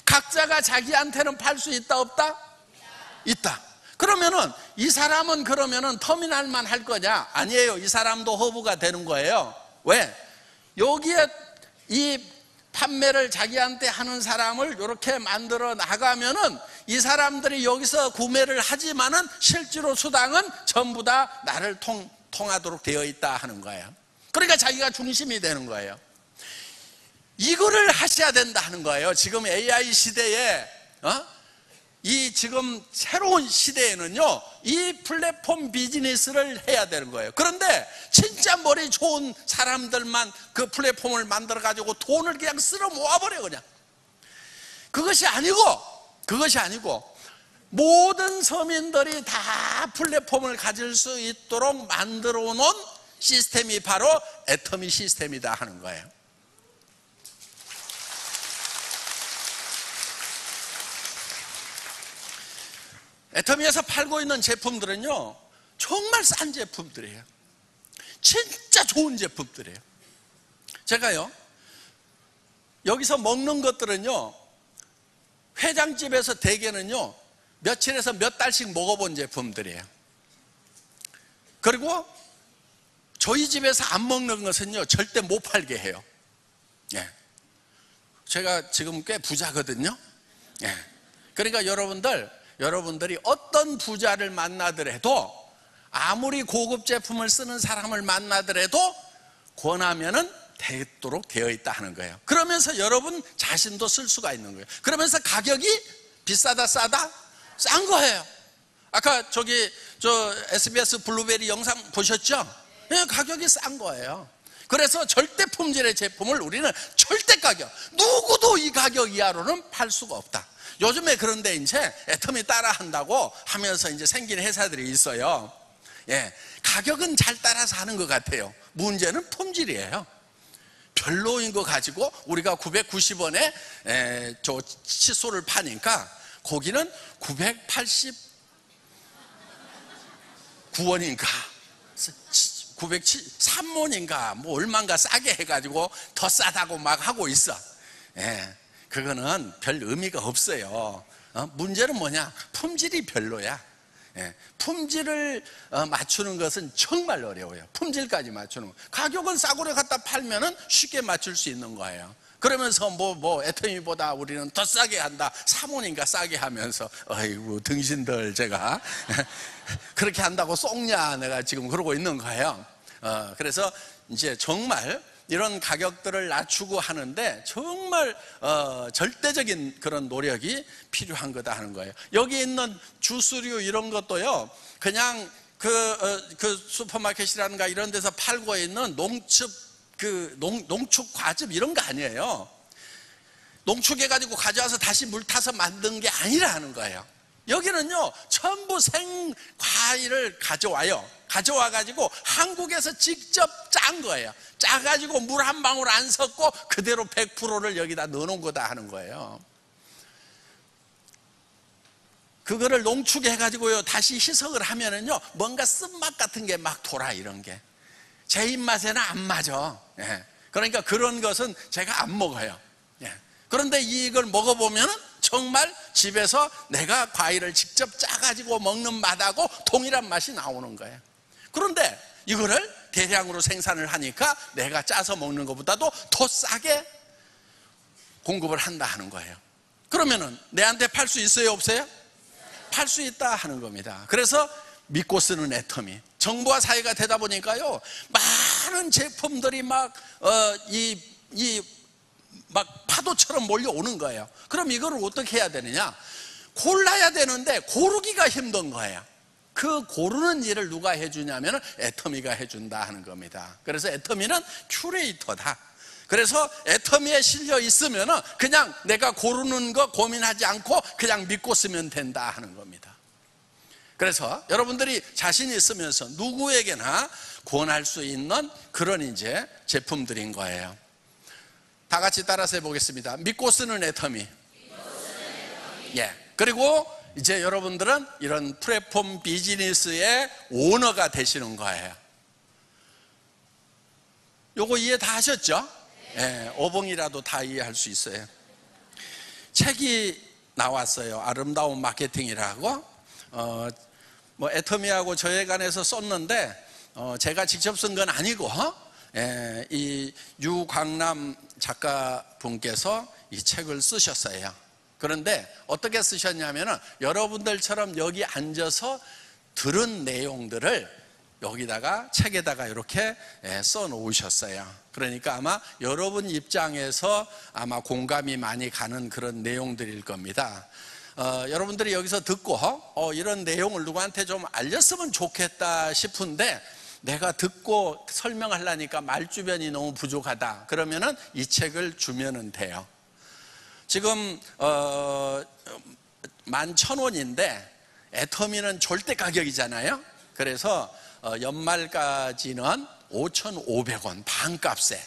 [SPEAKER 2] 각자가 자기한테는 팔 수 있다 없다? 있다. 그러면은 이 사람은 그러면은 터미널만 할 거냐? 아니에요. 이 사람도 허브가 되는 거예요. 왜? 여기에 이 판매를 자기한테 하는 사람을 이렇게 만들어 나가면은 이 사람들이 여기서 구매를 하지만은 실제로 수당은 전부 다 나를 통하도록 되어 있다 하는 거예요. 그러니까 자기가 중심이 되는 거예요. 이거를 하셔야 된다 하는 거예요. 지금 AI 시대에 이 지금 새로운 시대에는요, 이 플랫폼 비즈니스를 해야 되는 거예요. 그런데 진짜 머리 좋은 사람들만 그 플랫폼을 만들어 가지고 돈을 그냥 쓸어 모아버려 그냥. 그것이 아니고 모든 서민들이 다 플랫폼을 가질 수 있도록 만들어 놓은 시스템이 바로 애터미 시스템이다 하는 거예요. 애터미에서 팔고 있는 제품들은요, 정말 싼 제품들이에요. 진짜 좋은 제품들이에요. 제가요, 여기서 먹는 것들은요, 회장집에서 대개는요, 며칠에서 몇 달씩 먹어본 제품들이에요. 그리고 저희 집에서 안 먹는 것은요, 절대 못 팔게 해요. 예. 제가 지금 꽤 부자거든요. 예. 그러니까 여러분들이 어떤 부자를 만나더라도, 아무리 고급 제품을 쓰는 사람을 만나더라도 권하면은 되도록 되어 있다 하는 거예요. 그러면서 여러분 자신도 쓸 수가 있는 거예요. 그러면서 가격이 비싸다 싸다? 싼 거예요. 아까 저 SBS 블루베리 영상 보셨죠? 네, 가격이 싼 거예요. 그래서 절대 품질의 제품을 우리는 절대 가격, 누구도 이 가격 이하로는 팔 수가 없다. 요즘에 그런데 이제 애터미 따라 한다고 하면서 이제 생긴 회사들이 있어요. 예, 가격은 잘 따라서 하는 것 같아요. 문제는 품질이에요. 별로인 거 가지고 우리가 990원에 저 칫솔을 파니까 거기는 989원인가 903원인가 뭐 얼마인가 싸게 해가지고 더 싸다고 막 하고 있어. 예, 그거는 별 의미가 없어요. 문제는 뭐냐? 품질이 별로야. 예, 품질을 맞추는 것은 정말 어려워요. 품질까지 맞추는 거. 가격은 싸구려 갖다 팔면은 쉽게 맞출 수 있는 거예요. 그러면서 애터미보다 우리는 더 싸게 한다, 3원인가 싸게 하면서, 아이고 등신들 제가 그렇게 한다고 쏙냐 내가 지금 그러고 있는 거예요. 그래서 이제 정말 이런 가격들을 낮추고 하는데 정말 절대적인 그런 노력이 필요한 거다 하는 거예요. 여기 있는 주스류 이런 것도요, 그냥 그 슈퍼마켓이라든가 이런 데서 팔고 있는 농축 과즙 이런 거 아니에요. 농축해가지고 가져와서 다시 물 타서 만든 게 아니라 하는 거예요. 여기는요, 전부 생과일을 가져와가지고 한국에서 직접 짠 거예요. 짜가지고 물 한 방울 안 섞고 그대로 100%를 여기다 넣어놓은 거다 하는 거예요. 그거를 농축해가지고요, 다시 희석을 하면은요, 뭔가 쓴맛 같은 게 막 돌아, 이런 게. 제 입맛에는 안 맞아. 그러니까 그런 것은 제가 안 먹어요. 그런데 이걸 먹어보면 정말 집에서 내가 과일을 직접 짜가지고 먹는 맛하고 동일한 맛이 나오는 거예요. 그런데 이거를 대량으로 생산을 하니까 내가 짜서 먹는 것보다도 더 싸게 공급을 한다 하는 거예요. 그러면은 내한테 팔 수 있어요, 없어요? 팔 수 있다 하는 겁니다. 그래서 믿고 쓰는 애터미, 정부와 사회가 되다 보니까요, 많은 제품들이 막 파도처럼 몰려오는 거예요. 그럼 이거를 어떻게 해야 되느냐? 골라야 되는데 고르기가 힘든 거예요. 그 고르는 일을 누가 해주냐면 애터미가 해준다 하는 겁니다. 그래서 애터미는 큐레이터다. 그래서 애터미에 실려 있으면 그냥 내가 고르는 거 고민하지 않고 그냥 믿고 쓰면 된다 하는 겁니다. 그래서 여러분들이 자신 있으면서 누구에게나 권할 수 있는 그런 이제 제품들인 거예요. 다 같이 따라서 해보겠습니다. 믿고 쓰는 애터미. 예. 그리고 이제 여러분들은 이런 플랫폼 비즈니스의 오너가 되시는 거예요. 요거 이해 다 하셨죠? 예, 어벙이라도 다 이해할 수 있어요. 책이 나왔어요. 아름다운 마케팅이라고. 애터미하고 저해관에서 썼는데 제가 직접 쓴 건 아니고 이 유광남 작가분께서 이 책을 쓰셨어요. 그런데 어떻게 쓰셨냐면은 여러분들처럼 여기 앉아서 들은 내용들을 여기다가 책에다가 이렇게 써 놓으셨어요. 그러니까 아마 여러분 입장에서 아마 공감이 많이 가는 그런 내용들일 겁니다. 여러분들이 여기서 듣고 이런 내용을 누구한테 좀 알렸으면 좋겠다 싶은데 내가 듣고 설명하려니까 말주변이 너무 부족하다. 그러면은 이 책을 주면은 돼요. 지금 11,000원인데 애터미는 절대 가격이잖아요. 그래서 연말까지는 5,500원 반값에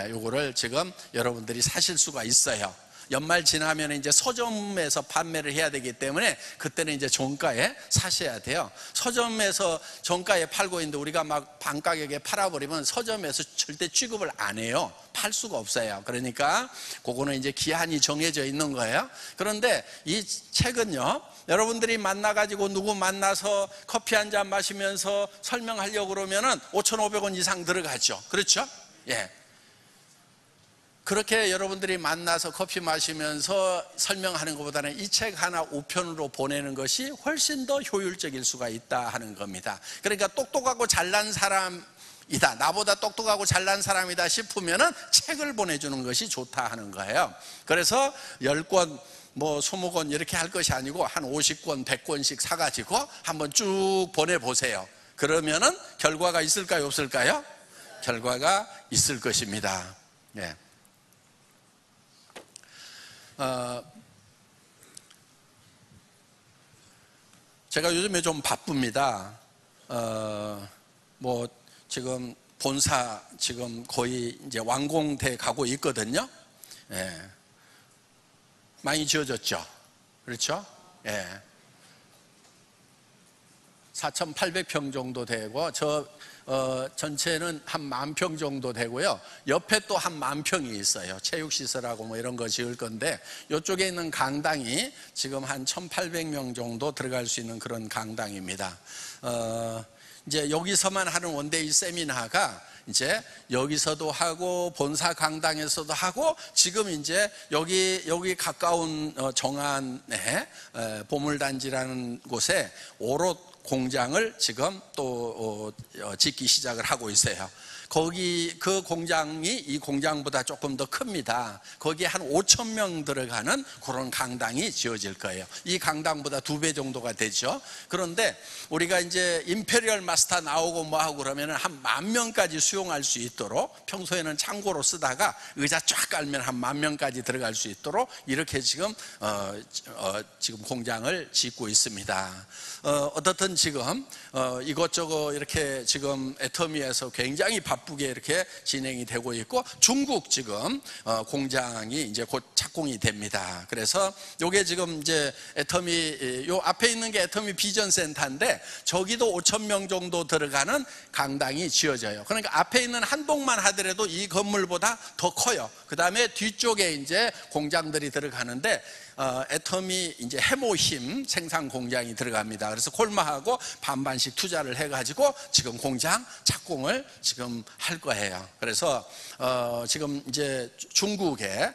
[SPEAKER 2] 요거를 지금 여러분들이 사실 수가 있어요. 연말 지나면 이제 서점에서 판매를 해야 되기 때문에 그때는 이제 정가에 사셔야 돼요. 서점에서 정가에 팔고 있는데 우리가 막 반가격에 팔아버리면 서점에서 절대 취급을 안 해요. 팔 수가 없어요. 그러니까 그거는 이제 기한이 정해져 있는 거예요. 그런데 이 책은요, 여러분들이 만나가지고 누구 만나서 커피 한 잔 마시면서 설명하려고 그러면은 5,500원 이상 들어가죠. 그렇죠? 예. 그렇게 여러분들이 만나서 커피 마시면서 설명하는 것보다는 이 책 하나 우편으로 보내는 것이 훨씬 더 효율적일 수가 있다 하는 겁니다. 그러니까 똑똑하고 잘난 사람이다, 나보다 똑똑하고 잘난 사람이다 싶으면은 책을 보내주는 것이 좋다 하는 거예요. 그래서 10권 20권 이렇게 할 것이 아니고 한 50권 100권씩 사가지고 한번 쭉 보내보세요. 그러면은 결과가 있을까요, 없을까요? 결과가 있을 것입니다. 예. 제가 요즘에 좀 바쁩니다. 지금 본사 지금 거의 이제 완공돼 가고 있거든요. 예. 많이 지어졌죠. 그렇죠? 예. 4,800평 정도 되고 전체는 한 10,000평 정도 되고요. 옆에 또 한 10,000평이 있어요. 체육시설하고 이런 거 지을 건데 이쪽에 있는 강당이 지금 한 1,800명 정도 들어갈 수 있는 그런 강당입니다. 이제 여기서만 하는 원데이 세미나가 이제 여기서도 하고 본사 강당에서도 하고 지금 이제 여기 가까운 정안에 보물단지라는 곳에 오롯 공장을 지금 또 짓기 시작을 하고 있어요. 거기 그 공장이 이 공장보다 조금 더 큽니다. 거기에 한 5천 명 들어가는 그런 강당이 지어질 거예요. 이 강당보다 2배 정도가 되죠. 그런데 우리가 이제 임페리얼 마스터 나오고 뭐 하고 그러면 한 10,000명까지 수용할 수 있도록, 평소에는 창고로 쓰다가 의자 쫙 깔면 한 10,000명까지 들어갈 수 있도록 이렇게 지금 지금 공장을 짓고 있습니다. 어떻든 지금 이것저것 이렇게 지금 애터미에서 굉장히 바쁘게 이렇게 진행이 되고 있고, 중국 지금 공장이 이제 곧 착공이 됩니다. 그래서 요게 지금 이제 애터미, 요 앞에 있는 게 애터미 비전 센터인데 저기도 5,000명 정도 들어가는 강당이 지어져요. 그러니까 앞에 있는 한 동만 하더라도 이 건물보다 더 커요. 그 다음에 뒤쪽에 이제 공장들이 들어가는데 애터미 이제 해모힘 생산 공장이 들어갑니다. 그래서 콜마하고 반반씩 투자를 해가지고 지금 공장 착공을 지금 할 거예요. 그래서 지금 이제 중국에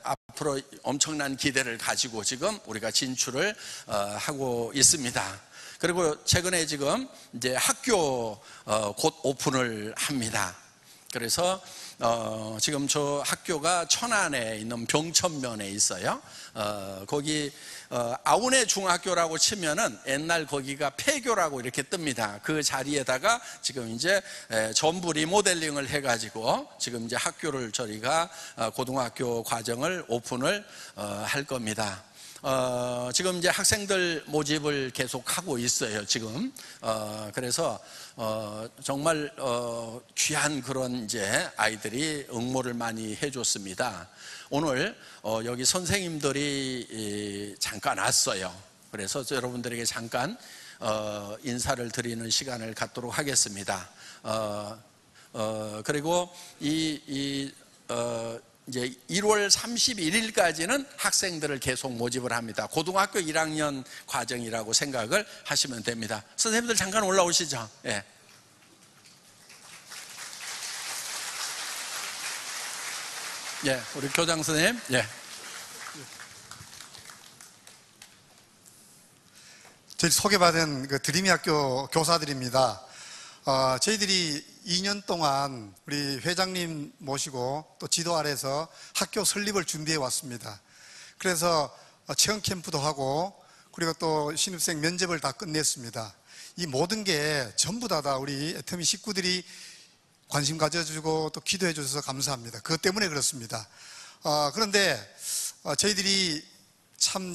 [SPEAKER 2] 앞으로 엄청난 기대를 가지고 지금 우리가 진출을 하고 있습니다. 그리고 최근에 지금 이제 학교 곧 오픈을 합니다. 그래서 지금 저 학교가 천안에 있는 병천면에 있어요. 거기 아우네 중학교라고 치면은 옛날 거기가 폐교라고 이렇게 뜹니다. 그 자리에다가 지금 이제 전부 리모델링을 해가지고 지금 이제 학교를 저희가 고등학교 과정을 오픈을 할 겁니다. 지금 이제 학생들 모집을 계속 하고 있어요, 지금. 그래서, 정말, 귀한 그런 이제 아이들이 응모를 많이 해줬습니다. 오늘, 여기 선생님들이 잠깐 왔어요. 그래서 여러분들에게 잠깐, 인사를 드리는 시간을 갖도록 하겠습니다. 그리고 이제 1월 31일까지는 학생들을 계속 모집을 합니다. 고등학교 1학년 과정이라고 생각을 하시면 됩니다. 선생님들 잠깐 올라오시죠. 예. 예, 우리 교장 선생님. 예.
[SPEAKER 3] 저희 소개받은 그 드림이 학교 교사들입니다. 저희들이 2년 동안 우리 회장님 모시고 또 지도 아래서 학교 설립을 준비해 왔습니다. 그래서 체험 캠프도 하고 그리고 또 신입생 면접을 다 끝냈습니다. 이 모든 게 전부 다 우리 애터미 식구들이 관심 가져주고 또 기도해 주셔서 감사합니다. 그것 때문에 그렇습니다. 그런데 저희들이 참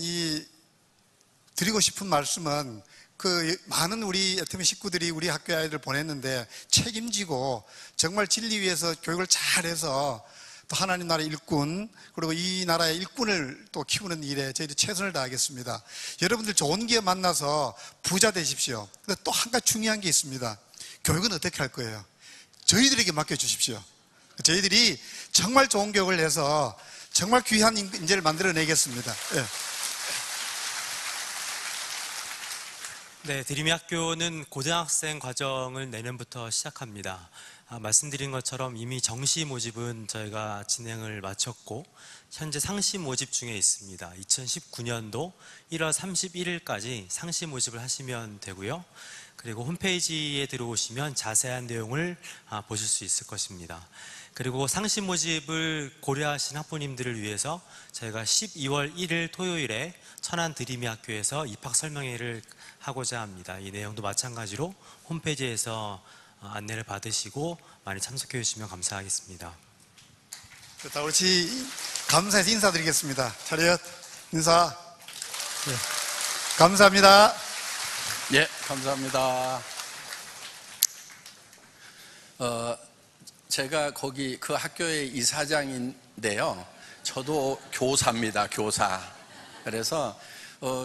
[SPEAKER 3] 드리고 싶은 말씀은 그 많은 우리 애터미 식구들이 우리 학교 아이들 보냈는데 책임지고 정말 진리 위해서 교육을 잘해서 또 하나님 나라의 일꾼 그리고 이 나라의 일꾼을 또 키우는 일에 저희들이 최선을 다하겠습니다. 여러분들 좋은 기회 만나서 부자 되십시오. 근데 또 한 가지 중요한 게 있습니다. 교육은 어떻게 할 거예요? 저희들에게 맡겨주십시오. 저희들이 정말 좋은 교육을 해서 정말 귀한 인재를 만들어내겠습니다. 예.
[SPEAKER 4] 네, 드림이 학교는 고등학생 과정을 내년부터 시작합니다. 말씀드린 것처럼 이미 정시 모집은 저희가 진행을 마쳤고 현재 상시 모집 중에 있습니다. 2019년도 1월 31일까지 상시 모집을 하시면 되고요. 그리고 홈페이지에 들어오시면 자세한 내용을 보실 수 있을 것입니다. 그리고 상시 모집을 고려하신 학부모님들을 위해서 저희가 12월 1일 토요일에 천안 드림이 학교에서 입학 설명회를 하고자 합니다. 이 내용도 마찬가지로 홈페이지에서 안내를 받으시고 많이 참석해 주시면 감사하겠습니다.
[SPEAKER 3] 다 같이 감사해서 인사드리겠습니다. 차렷 인사. 네. 감사합니다.
[SPEAKER 2] 예, 감사합니다. 제가 거기 그 학교의 이사장인데요. 저도 교사입니다, 교사. 그래서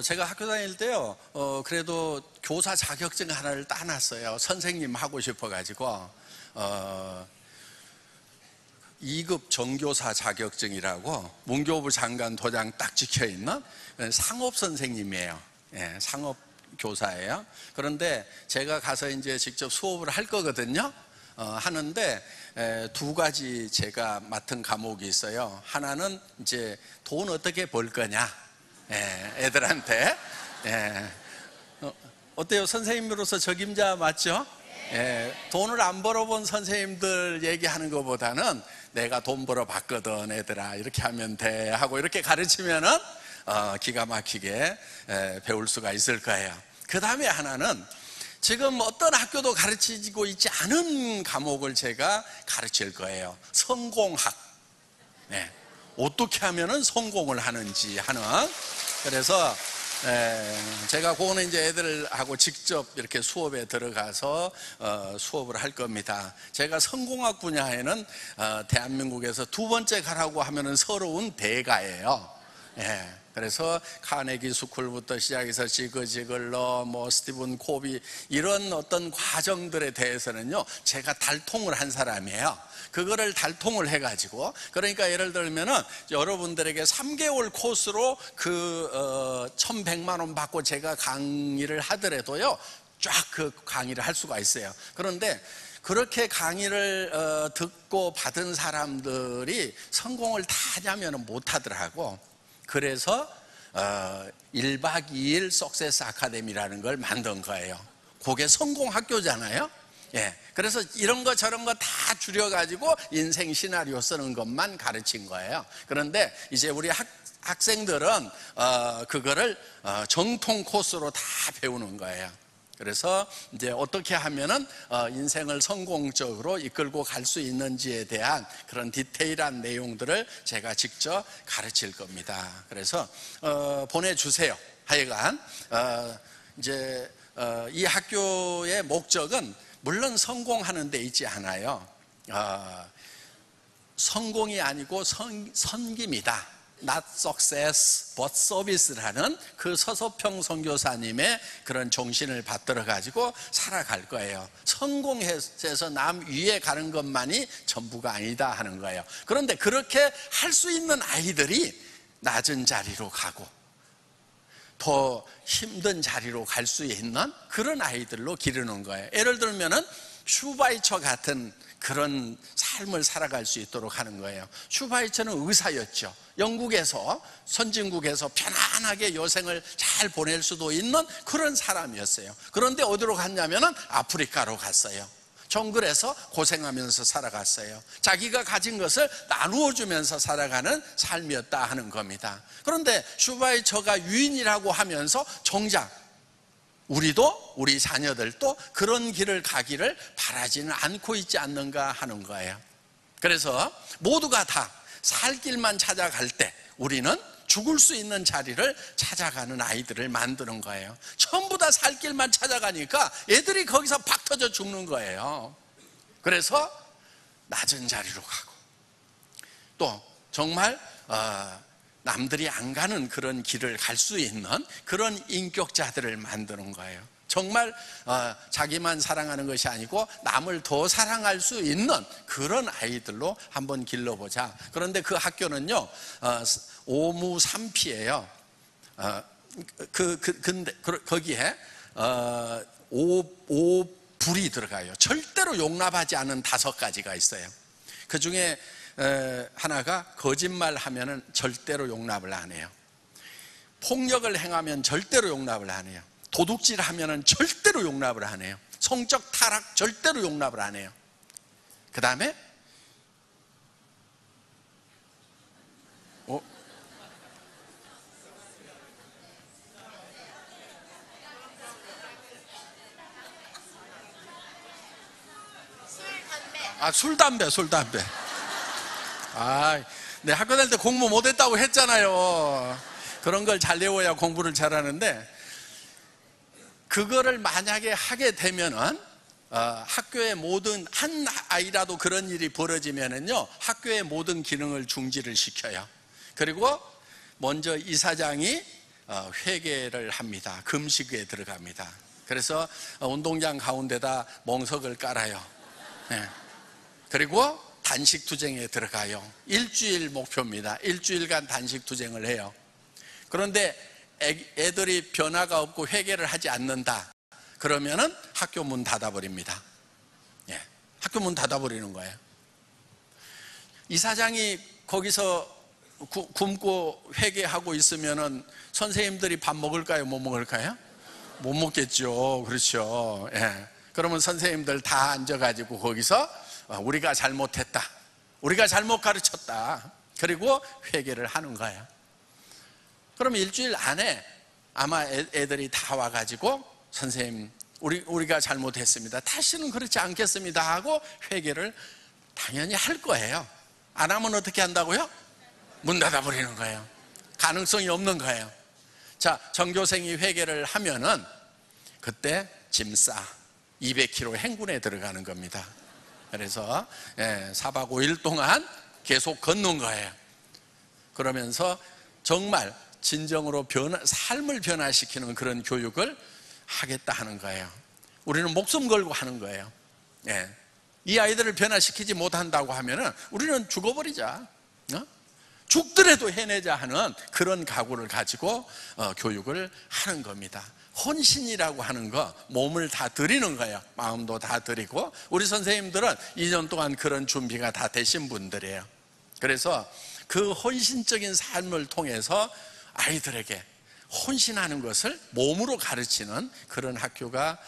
[SPEAKER 2] 제가 학교 다닐 때요, 그래도 교사 자격증 하나를 따놨어요. 선생님 하고 싶어가지고, 2급 정교사 자격증이라고 문교부 장관 도장 딱 찍혀있는 상업 선생님이에요. 예, 상업 교사예요. 그런데 제가 가서 이제 직접 수업을 할 거거든요. 하는데 두 가지 제가 맡은 과목이 있어요. 하나는 이제 돈 어떻게 벌 거냐, 애들한테. 어때요? 선생님으로서 적임자 맞죠? 돈을 안 벌어본 선생님들 얘기하는 것보다는 내가 돈 벌어 봤거든 애들아 이렇게 하면 돼 하고 이렇게 가르치면은 기가 막히게 배울 수가 있을 거예요. 그 다음에 하나는 지금 어떤 학교도 가르치고 있지 않은 과목을 제가 가르칠 거예요. 성공학. 어떻게 하면은 성공을 하는지 하는. 그래서 제가 그거는 이제 애들하고 직접 이렇게 수업에 들어가서 수업을 할 겁니다. 제가 성공학 분야에는 대한민국에서 두 번째 가라고 하면은 서러운 대가예요. 그래서 카네기 스쿨부터 시작해서 지그지글러, 뭐 스티븐 코비 이런 어떤 과정들에 대해서는요 제가 달통을 한 사람이에요. 그거를 달통을 해가지고, 그러니까 예를 들면은 여러분들에게 3개월 코스로 1,100만 원 받고 제가 강의를 하더라도요 쫙 그 강의를 할 수가 있어요. 그런데 그렇게 강의를 듣고 받은 사람들이 성공을 다 하냐면 못 하더라고. 그래서 1박 2일 석세스 아카데미라는 걸 만든 거예요. 그게 성공학교잖아요. 그래서 이런 거 저런 거 다 줄여가지고 인생 시나리오 쓰는 것만 가르친 거예요. 그런데 이제 우리 학생들은 그거를 정통 코스로 다 배우는 거예요. 그래서 이제 어떻게 하면은 인생을 성공적으로 이끌고 갈 수 있는지에 대한 그런 디테일한 내용들을 제가 직접 가르칠 겁니다. 그래서 보내주세요. 하여간 이제 이 학교의 목적은 물론 성공하는 데 있지 않아요. 성공이 아니고 선김이다. Not success, but service라는 그 서서평 선교사님의 그런 정신을 받들어 가지고 살아갈 거예요. 성공해서 남 위에 가는 것만이 전부가 아니다 하는 거예요. 그런데 그렇게 할 수 있는 아이들이 낮은 자리로 가고 더 힘든 자리로 갈 수 있는 그런 아이들로 기르는 거예요. 예를 들면은 슈바이처 같은 그런 삶을 살아갈 수 있도록 하는 거예요. 슈바이처는 의사였죠. 영국에서 선진국에서 편안하게 여생을 잘 보낼 수도 있는 그런 사람이었어요. 그런데 어디로 갔냐면은 아프리카로 갔어요. 정글에서 고생하면서 살아갔어요. 자기가 가진 것을 나누어 주면서 살아가는 삶이었다 하는 겁니다. 그런데 슈바이처가 유인이라고 하면서 정작 우리도 우리 자녀들도 그런 길을 가기를 바라지는 않고 있지 않는가 하는 거예요. 그래서 모두가 다 살 길만 찾아갈 때 우리는 죽을 수 있는 자리를 찾아가는 아이들을 만드는 거예요. 전부 다 살 길만 찾아가니까 애들이 거기서 팍 터져 죽는 거예요. 그래서 낮은 자리로 가고 또 정말 남들이 안 가는 그런 길을 갈 수 있는 그런 인격자들을 만드는 거예요. 정말 자기만 사랑하는 것이 아니고 남을 더 사랑할 수 있는 그런 아이들로 한번 길러보자. 그런데 그 학교는요 오무삼피예요. 근데 거기에 오불이 들어가요. 절대로 용납하지 않은 5가지가 있어요. 그 중에 하나가 거짓말하면은 절대로 용납을 안 해요. 폭력을 행하면 절대로 용납을 안 해요. 도둑질하면은 절대로 용납을 안 해요. 성적 타락 절대로 용납을 안 해요. 그 다음에 술, 담배. 내 학교 다닐 때 공부 못했다고 했잖아요. 그런 걸 잘 외워야 공부를 잘하는데 그거를 만약에 하게 되면은 학교의 모든 한 아이라도 그런 일이 벌어지면은요 학교의 모든 기능을 중지를 시켜요. 그리고 먼저 이사장이 회개를 합니다. 금식에 들어갑니다. 그래서 운동장 가운데다 멍석을 깔아요. 그리고 단식 투쟁에 들어가요. 일주일 목표입니다. 일주일간 단식 투쟁을 해요. 그런데 애들이 변화가 없고 회개를 하지 않는다. 그러면은 학교 문 닫아버립니다. 예, 학교 문 닫아버리는 거예요. 이사장이 거기서 굶고 회개하고 있으면은 선생님들이 밥 먹을까요? 못 먹을까요? 못 먹겠죠. 그렇죠. 예. 그러면 선생님들 다 앉아가지고 거기서 우리가 잘못했다, 우리가 잘못 가르쳤다, 그리고 회개를 하는 거예요. 그러면 일주일 안에 아마 애들이 다 와가지고 선생님 우리가 잘못했습니다, 다시는 그렇지 않겠습니다 하고 회개를 당연히 할 거예요. 안 하면 어떻게 한다고요? 문 닫아버리는 거예요. 가능성이 없는 거예요. 자, 전교생이 회개를 하면은 그때 짐 싸 200km 행군에 들어가는 겁니다. 그래서 4박 5일 동안 계속 걷는 거예요. 그러면서 정말 진정으로 삶을 변화시키는 그런 교육을 하겠다 하는 거예요. 우리는 목숨 걸고 하는 거예요. 이 아이들을 변화시키지 못한다고 하면은 우리는 죽어버리자, 죽더라도 해내자 하는 그런 각오를 가지고 교육을 하는 겁니다. 혼신이라고 하는 거, 몸을 다 드리는 거예요. 마음도 다 드리고. 우리 선생님들은 2년 동안 그런 준비가 다 되신 분들이에요. 그래서 그 혼신적인 삶을 통해서 아이들에게 혼신하는 것을 몸으로 가르치는 그런 학교가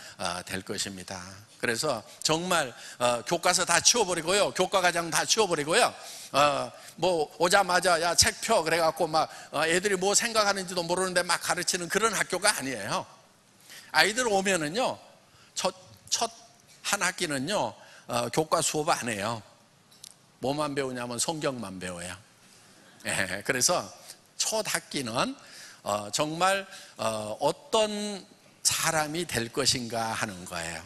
[SPEAKER 2] 될 것입니다. 그래서 정말 교과서 다 치워버리고요, 교과과정 다 치워버리고요, 뭐 오자마자 야 책 펴 그래갖고 막 애들이 뭐 생각하는지도 모르는데 막 가르치는 그런 학교가 아니에요. 아이들 오면은요, 첫 한 학기는요 교과 수업 안 해요. 뭐만 배우냐면 성경만 배워요. 그래서 첫 학기는 정말 어떤 사람이 될 것인가 하는 거예요.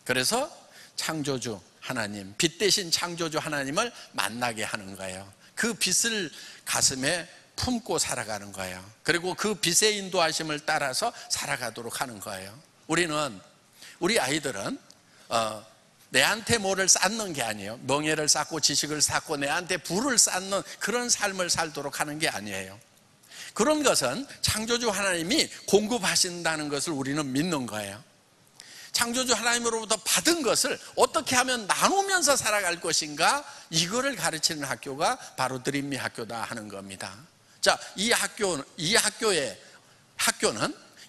[SPEAKER 2] 그래서 창조주 하나님, 빛 대신 창조주 하나님을 만나게 하는 거예요. 그 빛을 가슴에 품고 살아가는 거예요. 그리고 그 빛의 인도하심을 따라서 살아가도록 하는 거예요. 우리 아이들은 내한테 뭐를 쌓는 게 아니에요. 명예를 쌓고 지식을 쌓고 내한테 부를 쌓는 그런 삶을 살도록 하는 게 아니에요. 그런 것은 창조주 하나님이 공급하신다는 것을 우리는 믿는 거예요. 창조주 하나님으로부터 받은 것을 어떻게 하면 나누면서 살아갈 것인가, 이거를 가르치는 학교가 바로 드림미 학교다 하는 겁니다. 자, 이 학교는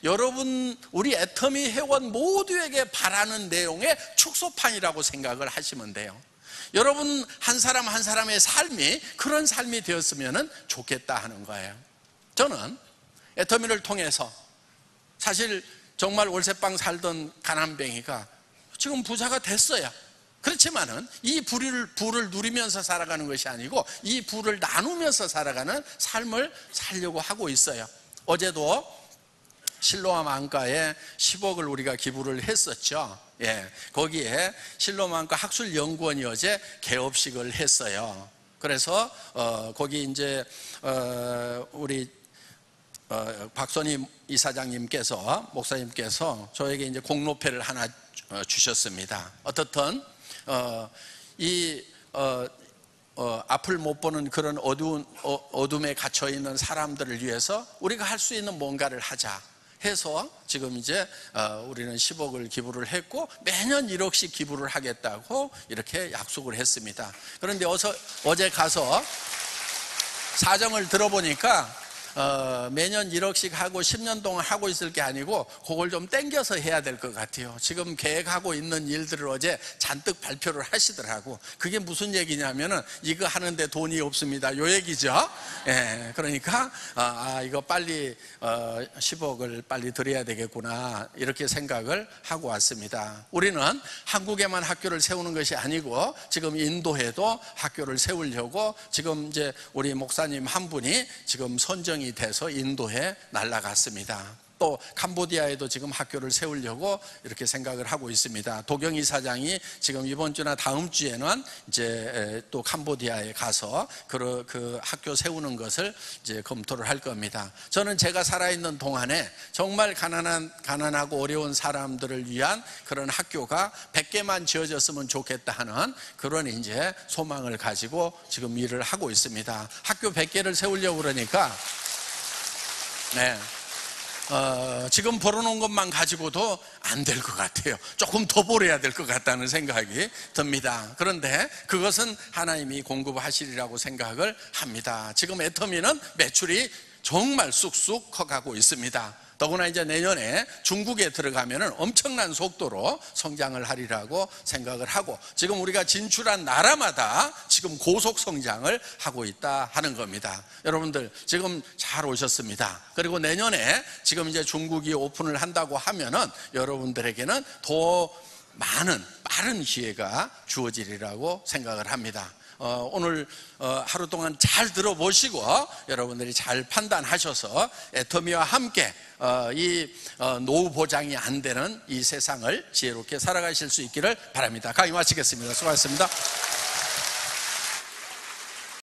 [SPEAKER 2] 여러분, 우리 애터미 회원 모두에게 바라는 내용의 축소판이라고 생각을 하시면 돼요. 여러분 한 사람 한 사람의 삶이 그런 삶이 되었으면 좋겠다 하는 거예요. 저는 애터미를 통해서 사실 정말 월세방 살던 가난뱅이가 지금 부자가 됐어요. 그렇지만은 이 부를 누리면서 살아가는 것이 아니고 이 부를 나누면서 살아가는 삶을 살려고 하고 있어요. 어제도 실로암 안과에 10억을 우리가 기부를 했었죠. 거기에 실로암 안과 학술연구원이 어제 개업식을 했어요. 그래서 거기 이제 우리 박선희 이사장님께서, 목사님께서 저에게 이제 공로패를 하나 주셨습니다. 어떻든 앞을 못 보는 그런 어둠에 갇혀 있는 사람들을 위해서 우리가 할 수 있는 뭔가를 하자 해서 지금 이제 우리는 10억을 기부를 했고 매년 1억씩 기부를 하겠다고 이렇게 약속을 했습니다. 그런데 어제 가서 사정을 들어보니까 매년 1억씩 하고 10년 동안 하고 있을 게 아니고 그걸 좀 땡겨서 해야 될 것 같아요. 지금 계획하고 있는 일들을 어제 잔뜩 발표를 하시더라고. 그게 무슨 얘기냐면은 이거 하는데 돈이 없습니다, 요 얘기죠. 그러니까 이거 빨리 10억을 빨리 드려야 되겠구나, 이렇게 생각을 하고 왔습니다. 우리는 한국에만 학교를 세우는 것이 아니고 지금 인도에도 학교를 세우려고 지금 이제 우리 목사님 한 분이 지금 선정이 돼서 인도에 날아갔습니다. 또 캄보디아에도 지금 학교를 세우려고 이렇게 생각을 하고 있습니다. 도경 이사장이 지금 이번 주나 다음 주에는 이제 또 캄보디아에 가서 그 학교 세우는 것을 이제 검토를 할 겁니다. 저는 제가 살아있는 동안에 정말 가난하고 어려운 사람들을 위한 그런 학교가 100개만 지어졌으면 좋겠다 하는 그런 이제 소망을 가지고 지금 일을 하고 있습니다. 학교 100개를 세우려고 그러니까 지금 벌어놓은 것만 가지고도 안 될 것 같아요. 조금 더 벌어야 될 것 같다는 생각이 듭니다. 그런데 그것은 하나님이 공급하시리라고 생각을 합니다. 지금 애터미는 매출이 정말 쑥쑥 커가고 있습니다. 더구나 이제 내년에 중국에 들어가면 엄청난 속도로 성장을 하리라고 생각을 하고, 지금 우리가 진출한 나라마다 지금 고속 성장을 하고 있다 하는 겁니다. 여러분들 지금 잘 오셨습니다. 그리고 내년에 지금 이제 중국이 오픈을 한다고 하면은 여러분들에게는 더 많은 빠른 기회가 주어지리라고 생각을 합니다. 오늘 하루 동안 잘 들어보시고 여러분들이 잘 판단하셔서 애터미와 함께 이 노후 보장이 안 되는 이 세상을 지혜롭게 살아가실 수 있기를 바랍니다. 강의 마치겠습니다. 수고하셨습니다.